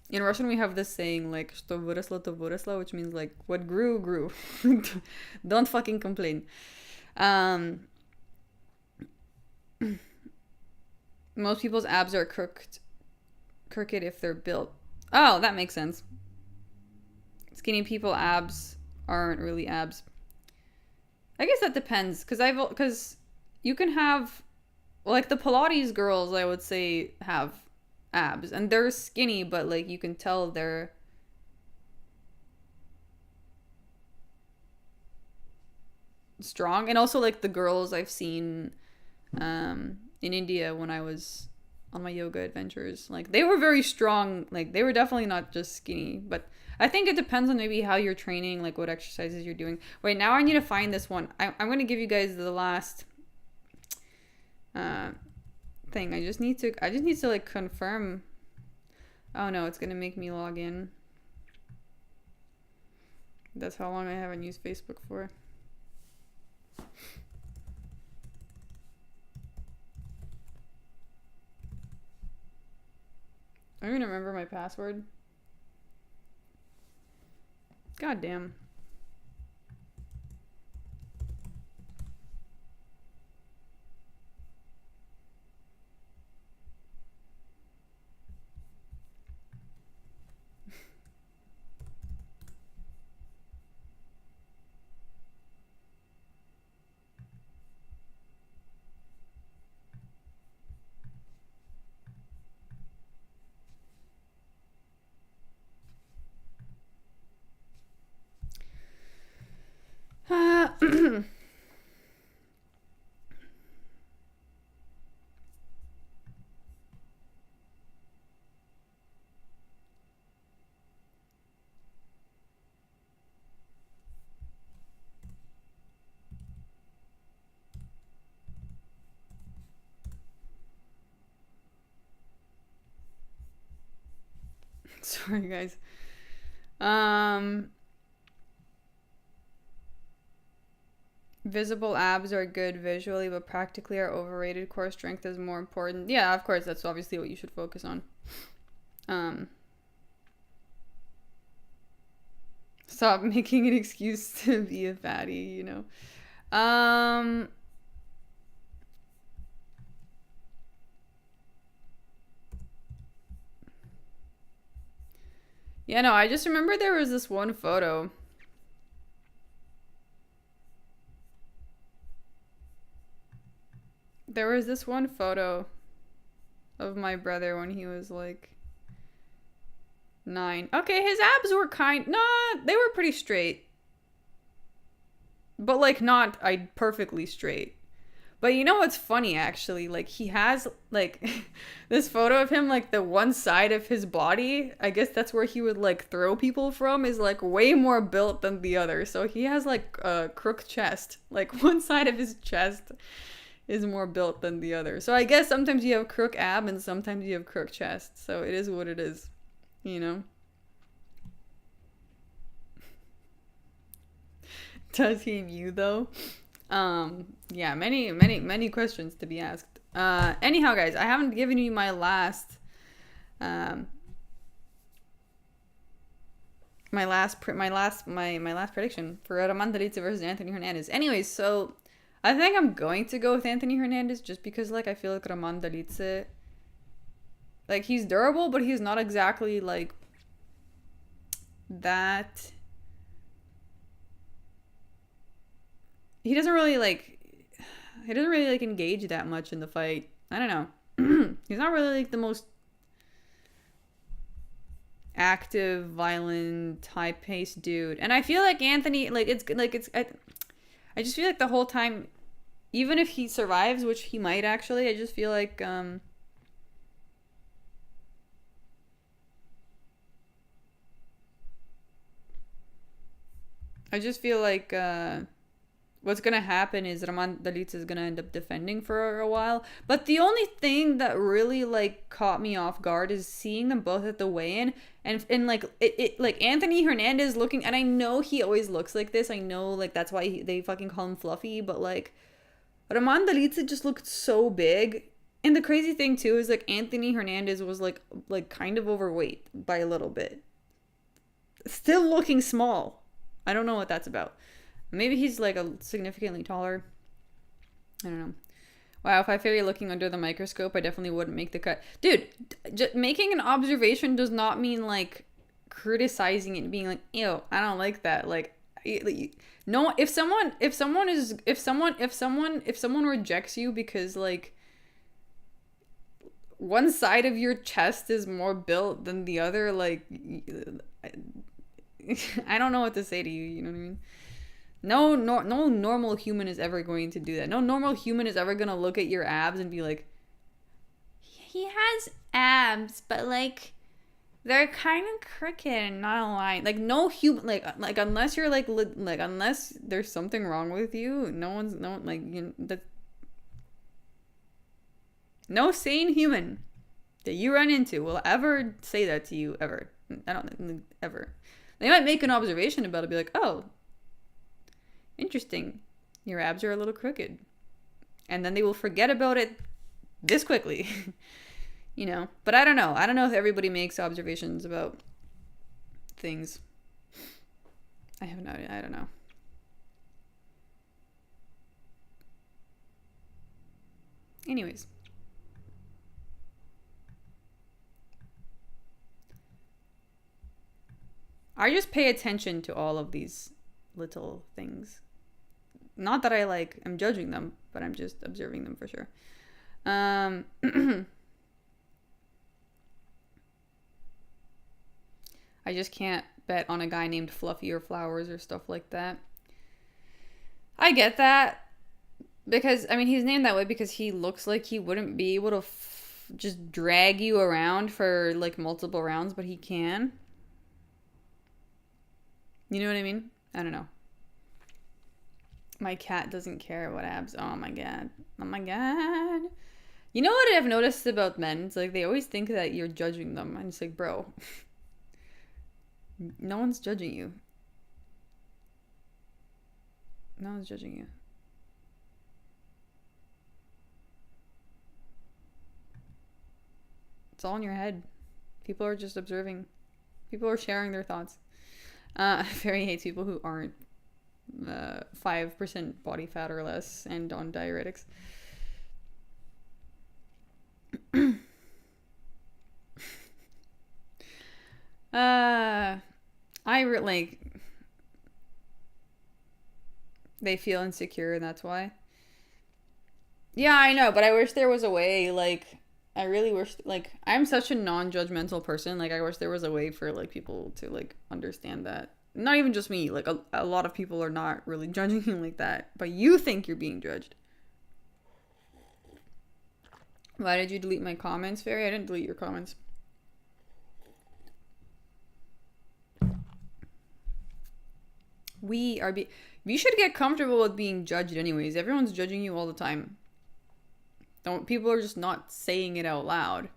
In Russian, we have this saying, like, что выросло, то выросло, which means, like, what grew, grew. Don't fucking complain. Most people's abs are crooked if they're built. Oh, that makes sense. Skinny people abs aren't really abs. I guess that depends, because you can have, like, the Pilates girls, I would say, have abs, and they're skinny, but like you can tell they're strong. And also like the girls I've seen in India when I was on my yoga adventures, like they were very strong. Like they were definitely not just skinny, but I think it depends on maybe how you're training, like what exercises you're doing. Wait, now I need to find this one. I'm going to give you guys the last thing. I just need to like confirm. Oh no, it's gonna make me log in. That's how long I haven't used Facebook for. I'm gonna remember my password. God damn. Sorry, guys. Visible abs are good visually, but practically are overrated. Core strength is more important. Yeah, of course, that's obviously what you should focus on. Stop making an excuse to be a fatty, you know. Yeah, no, I just remember there was this one photo. There was this one photo of my brother when he was like 9. Okay, his abs were they were pretty straight. But like not perfectly straight. But you know what's funny actually? Like he has like this photo of him, like the one side of his body, I guess that's where he would like throw people from, is like way more built than the other. So he has like a crook chest. Like one side of his chest is more built than the other. So I guess sometimes you have crook ab and sometimes you have crook chest. So it is what it is, you know? Does he mew though? Yeah, many questions to be asked. Anyhow, guys, I haven't given you my last prediction for Dolidze versus Anthony Hernandez. Anyways, so I think I'm going to go with Anthony Hernandez just because, like, I feel like Dolidze, like, he's durable, but he's not exactly like that. He doesn't really engage that much in the fight. I don't know. He's not really like the most active, violent, high-paced dude. And I feel like Anthony, I just feel like the whole time, even if he survives, which he might actually, I just feel like what's gonna happen is Dolidze is gonna end up defending for a while. But the only thing that really like caught me off guard is seeing them both at the weigh-in, and like it like Anthony Hernandez looking, and I know he always looks like this. I know like that's why they fucking call him Fluffy, but like Dolidze just looked so big. And the crazy thing too is like Anthony Hernandez was like kind of overweight by a little bit, still looking small. I don't know what that's about. Maybe he's like a significantly taller. I don't know. Wow, if I feel you're looking under the microscope, I definitely wouldn't make the cut. Dude, making an observation does not mean like criticizing it and being like, ew, I don't like that. Like, no, if someone rejects you because like one side of your chest is more built than the other, like I don't know what to say to you, you know what I mean? No normal human is ever going to do that. No normal human is ever going to look at your abs and be like, he has abs, but like they're kind of crooked and not aligned. Like no human, like unless you're like unless there's something wrong with you, no sane human that you run into will ever say that to you ever. I don't ever. They might make an observation about it, be like, oh, interesting, your abs are a little crooked, and then they will forget about it this quickly. You know, but I don't know if everybody makes observations about things. I don't know. Anyways, I just pay attention to all of these little things. Not that I am judging them, but I'm just observing them for sure. I just can't bet on a guy named Fluffy or Flowers or stuff like that. I get that. Because, I mean, he's named that way because he looks like he wouldn't be able to just drag you around for, multiple rounds, but he can. You know what I mean? I don't know. My cat doesn't care what abs. Oh my god. Oh my god. You know what I've noticed about men? It's like they always think that you're judging them. And it's like, bro, No one's judging you. No one's judging you. It's all in your head. People are just observing. People are sharing their thoughts. Very hates people who aren't 5% body fat or less and on diuretics. They feel insecure and that's why. Yeah, I know, but I wish there was a way, like, I really wish, like, I'm such a non-judgmental person, like, I wish there was a way for, like, people to, like, understand that. Not even just me, like, a lot of people are not really judging you like that, but you think you're being judged. Why did you delete my comments, Fairy? I didn't delete your comments. We should get comfortable with being judged anyways. Everyone's judging you all the time. People are just not saying it out loud.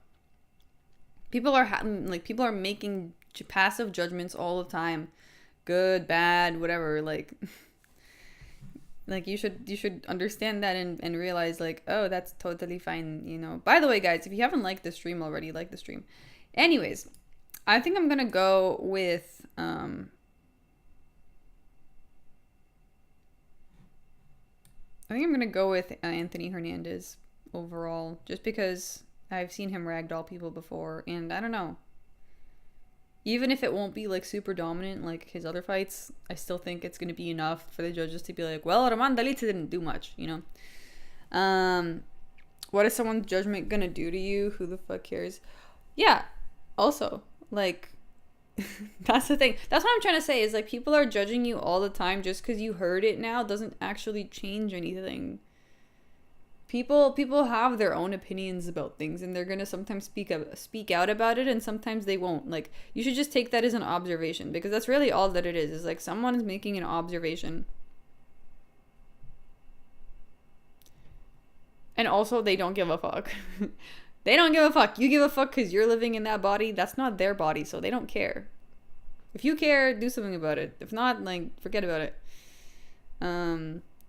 People are making passive judgments all the time. Good, bad, whatever, like like you should understand that and realize, like, oh, that's totally fine, you know. By the way, guys, if you haven't liked the stream already, like the stream. Anyways, I think I'm gonna go with Anthony Hernandez overall, just because I've seen him ragdoll people before, and I don't know. Even if it won't be, like, super dominant like his other fights, I still think it's going to be enough for the judges to be like, well, Dolidze didn't do much, you know? What is someone's judgment going to do to you? Who the fuck cares? Yeah, also, like, that's the thing. That's what I'm trying to say, is, like, people are judging you all the time. Just because you heard it now doesn't actually change anything. People have their own opinions about things, and they're gonna sometimes speak out about it, and sometimes they won't. Like, you should just take that as an observation, because that's really all that it is like someone is making an observation. And also, they don't give a fuck. They don't give a fuck. You give a fuck because you're living in that body. That's not their body, so they don't care. If you care, do something about it. If not, like, forget about it.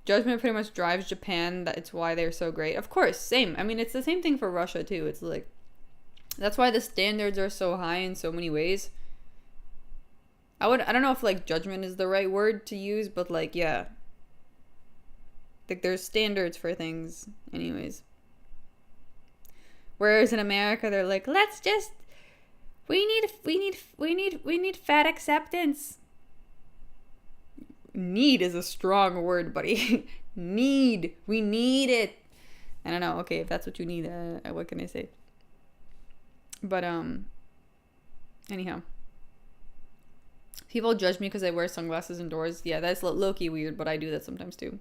Judgment pretty much drives Japan. It's why they're so great. Of course, same. I mean, it's the same thing for Russia, too. It's like, that's why the standards are so high in so many ways. I don't know if, like, judgment is the right word to use, but, like, yeah. Like, there's standards for things, anyways. Whereas in America, they're like, let's just, we need fat acceptance. Need is a strong word, buddy. Need. We need it. I don't know. Okay, if that's what you need, what can I say? But, anyhow. People judge me because I wear sunglasses indoors. Yeah, that's low-key weird, but I do that sometimes too.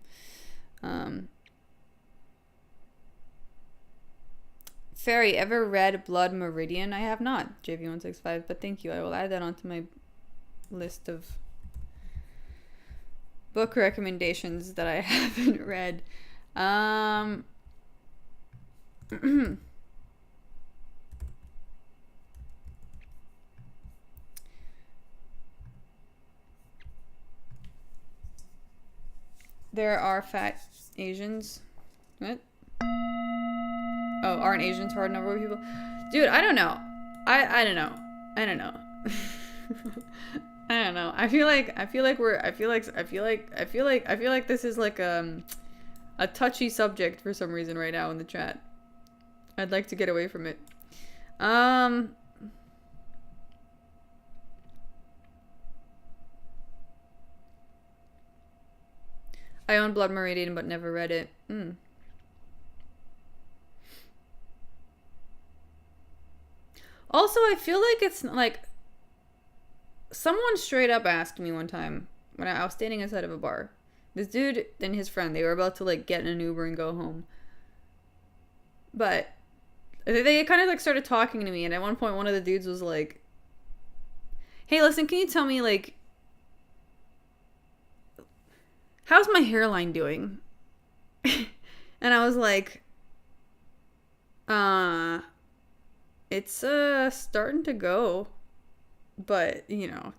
Fairy, ever read Blood Meridian? I have not, JV165, but thank you. I will add that onto my list of book recommendations that I haven't read. There are fat Asians. What? Oh, aren't Asians hard enough for people? Dude, I don't know. I don't know. I don't know. I don't know. I feel like this is like a touchy subject for some reason right now in the chat. I'd like to get away from it. I own Blood Meridian but never read it. Also, I feel like it's like, someone straight up asked me one time when I was standing outside of a bar. This dude and his friend, they were about to like get in an Uber and go home. But they kind of like started talking to me, and at one point one of the dudes was like, hey, listen, can you tell me, like, how's my hairline doing? And I was like, it's starting to go. But, you know,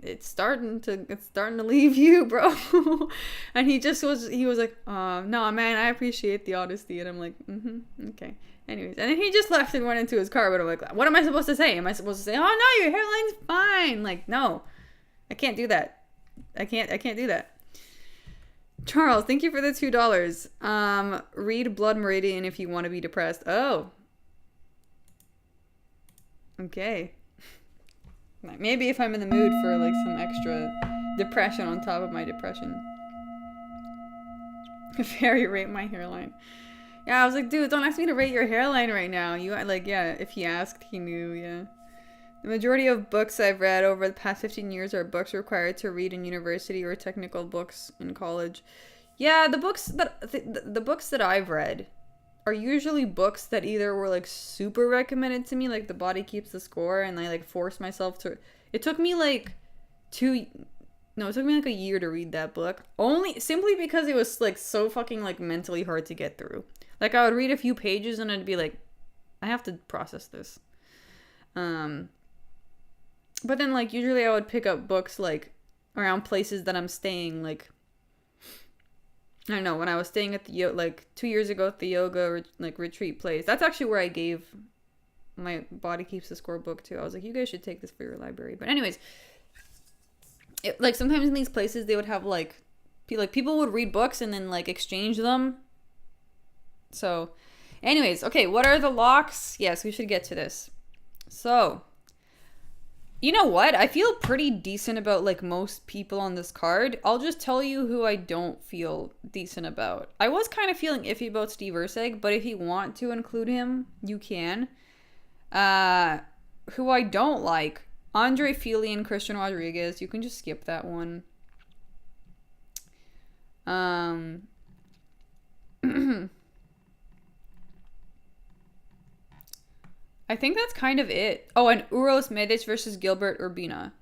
it's starting to leave you, bro. And he was like, no, man, I appreciate the honesty. And I'm like, okay. Anyways, and then he just left and went into his car. But I'm like, what am I supposed to say? Am I supposed to say, oh no, your hairline's fine? Like, no, I can't do that. I can't do that. Charles, thank you for the $2. Read Blood Meridian if you want to be depressed. Oh, okay. Maybe if I'm in the mood for like some extra depression on top of my depression. Fairy rate my hairline. Yeah, I was like, dude, don't ask me to rate your hairline right now. You like, yeah, if he asked, he knew, yeah. The majority of books I've read over the past 15 years are books required to read in university or technical books in college. Yeah, the books that I've read are usually books that either were like super recommended to me, like The Body Keeps the Score, and I like forced myself to. It took me like a year to read that book, simply because it was like so fucking like mentally hard to get through. Like I would read a few pages and I'd be like, I have to process this. But then like usually I would pick up books like around places that I'm staying, like I don't know, when I was staying at the like 2 years ago at the yoga retreat place. That's actually where I gave my Body Keeps the Score book to. I was like, you guys should take this for your library. But anyways, like sometimes in these places they would have like people would read books and then like exchange them. So anyways, okay, what are the locks? Yes, we should get to this. So you know what? I feel pretty decent about like most people on this card. I'll just tell you who I don't feel decent about. I was kind of feeling iffy about Steve Erceg, but if you want to include him, you can. Who I don't like, Andre Fili and Christian Rodriguez. You can just skip that one. I think that's kind of it. Oh, and Uros Medic versus Gilbert Urbina.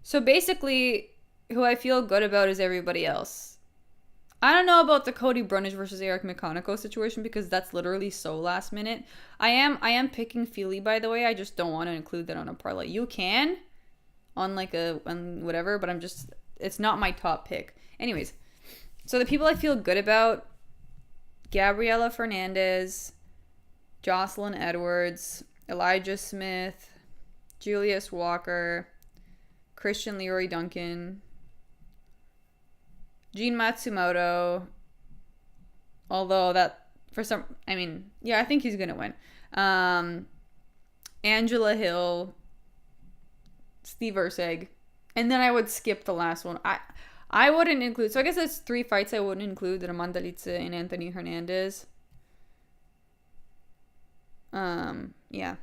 So basically, who I feel good about is everybody else. I don't know about the Cody Brundage versus Eryk Mcconico situation because that's literally so last minute. I am picking Fili, by the way. I just don't want to include that on a parlay. You can on like on whatever, but it's not my top pick. Anyways, so the people I feel good about: Gabriella Fernandez, Joselyne Edwards, Elijah Smith, Julius Walker, Christian Leroy Duncan, Jean Matsumoto, although that I think he's gonna win. Angela Hill, Steve Erceg, and then I would skip the last one. I wouldn't include, so I guess that's 3 fights I wouldn't include: Dolidze and Anthony Hernandez. Yeah.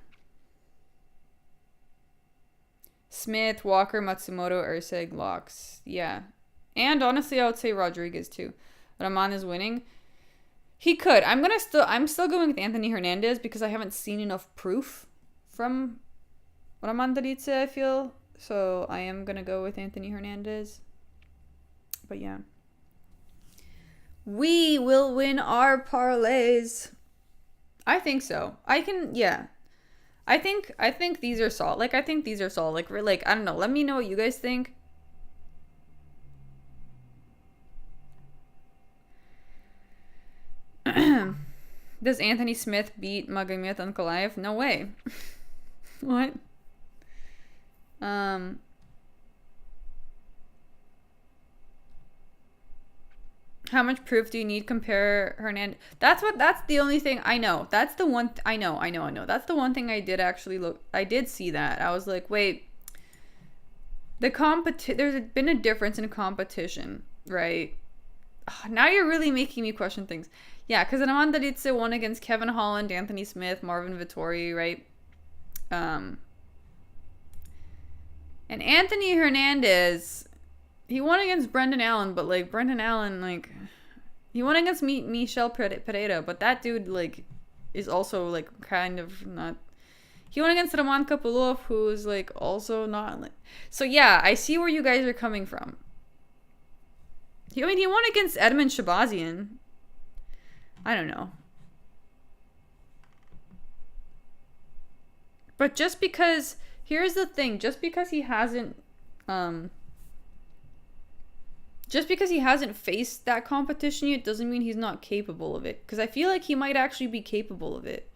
Smith, Walker, Matsumoto, Erceg, locks. Yeah. And honestly, I would say Rodriguez too. Rahman is winning. He could. I'm still going with Anthony Hernandez because I haven't seen enough proof from Rahman Dolidze, I feel. So I am gonna go with Anthony Hernandez. But yeah. We will win our parlays. I think so. I think these are solid. Like, I think these are solid. Like, I don't know. Let me know what you guys think. Does Anthony Smith beat Magomed Ankalaev? No way. What? How much proof do you need? Compare Hernandez. That's the only thing I know. That's the one. I know. That's the one thing I did actually look. I did see that. I was like, wait. There's been a difference in competition, right? Now you're really making me question things. Yeah, because Rahman Dolidze won against Kevin Holland, Anthony Smith, Marvin Vettori, right? And Anthony Hernandez, he won against Brendan Allen, but like Brendan Allen, like he won against Michel Pereira, but that dude like is also like kind of not. He won against Roman Kopylov, who's like also not like. So yeah, I see where you guys are coming from. He won against Edmund Shabazian. I don't know. But just because here's the thing. Just because he hasn't faced that competition yet doesn't mean he's not capable of it. Because I feel like he might actually be capable of it.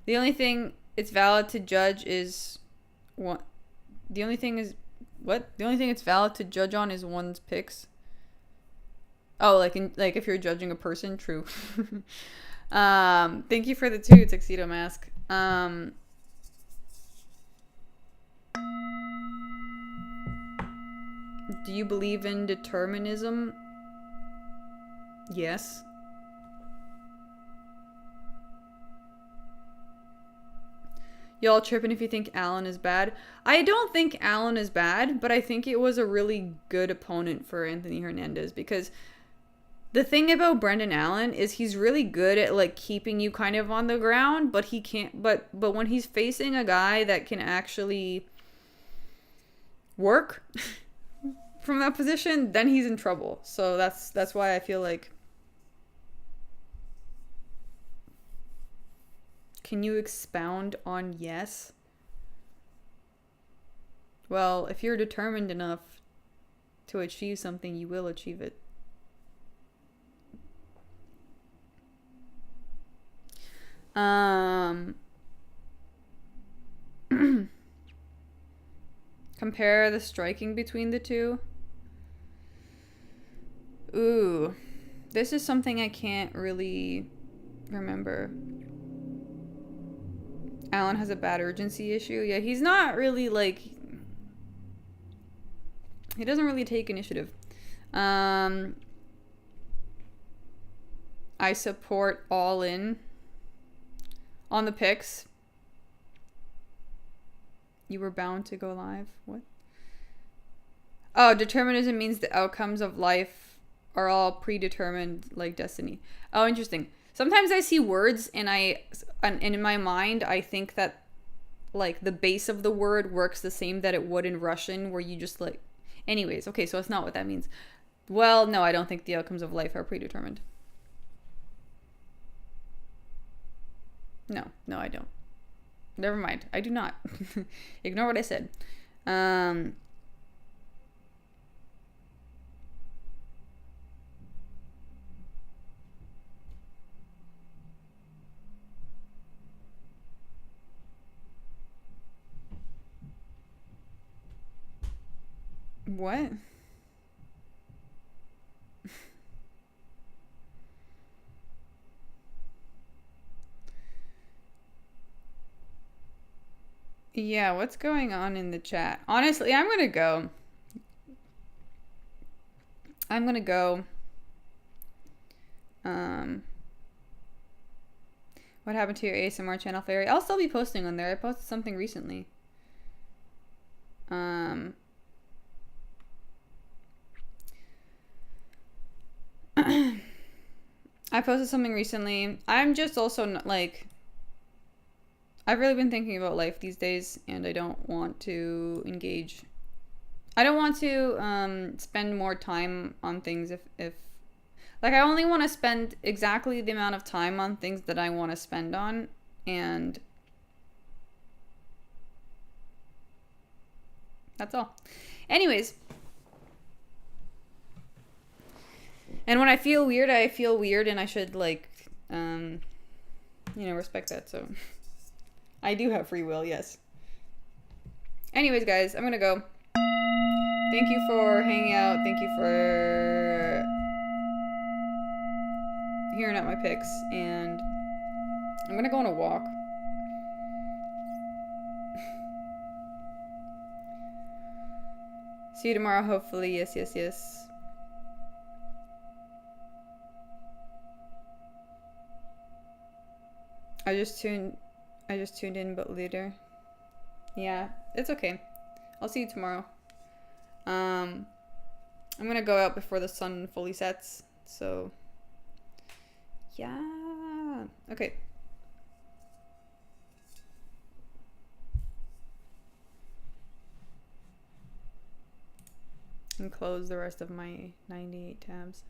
The only thing it's valid to judge is what? The only thing it's valid to judge on is one's picks. Oh, like if you're judging a person, true. Thank you for the 2 tuxedo mask. Do you believe in determinism? Yes. Y'all tripping if you think Allen is bad. I don't think Allen is bad, but I think it was a really good opponent for Anthony Hernandez, because the thing about Brendan Allen is he's really good at like keeping you kind of on the ground, but he can't. But when he's facing a guy that can actually work from that position, then he's in trouble. So that's why I feel like. Can you expound on yes? Well, if you're determined enough to achieve something, you will achieve it. Compare the striking between the two. Ooh, this is something I can't really remember. Allen has a bad urgency issue. Yeah, he's not really like... He doesn't really take initiative. I support all in on the picks. You were bound to go live. What? Oh, determinism means the outcomes of life are all predetermined, like destiny. Oh, interesting. Sometimes I see words and in my mind I think that like the base of the word works the same that it would in Russian, where you just like... Anyways, okay, so it's not what that means. Well, no, I don't think the outcomes of life are predetermined. No, I don't. Never mind. I do not. Ignore what I said. What? Yeah, what's going on in the chat? Honestly, I'm gonna go. What happened to your ASMR channel, Fairy? I'll still be posting on there. I posted something recently. I posted something recently. I'm just also not, like... I've really been thinking about life these days, and I don't want to engage. I don't want to spend more time on things if like, I only want to spend exactly the amount of time on things that I want to spend on, and that's all. Anyways. And when I feel weird, and I should, like, respect that, so... I do have free will, yes. Anyways, guys, I'm gonna go. Thank you for hanging out. Thank you for hearing out my picks. And I'm gonna go on a walk. See you tomorrow, hopefully. Yes, yes, yes. I just tuned in, but later. Yeah, it's okay. I'll see you tomorrow. I'm gonna go out before the sun fully sets, so yeah. Okay. And close the rest of my 98 tabs.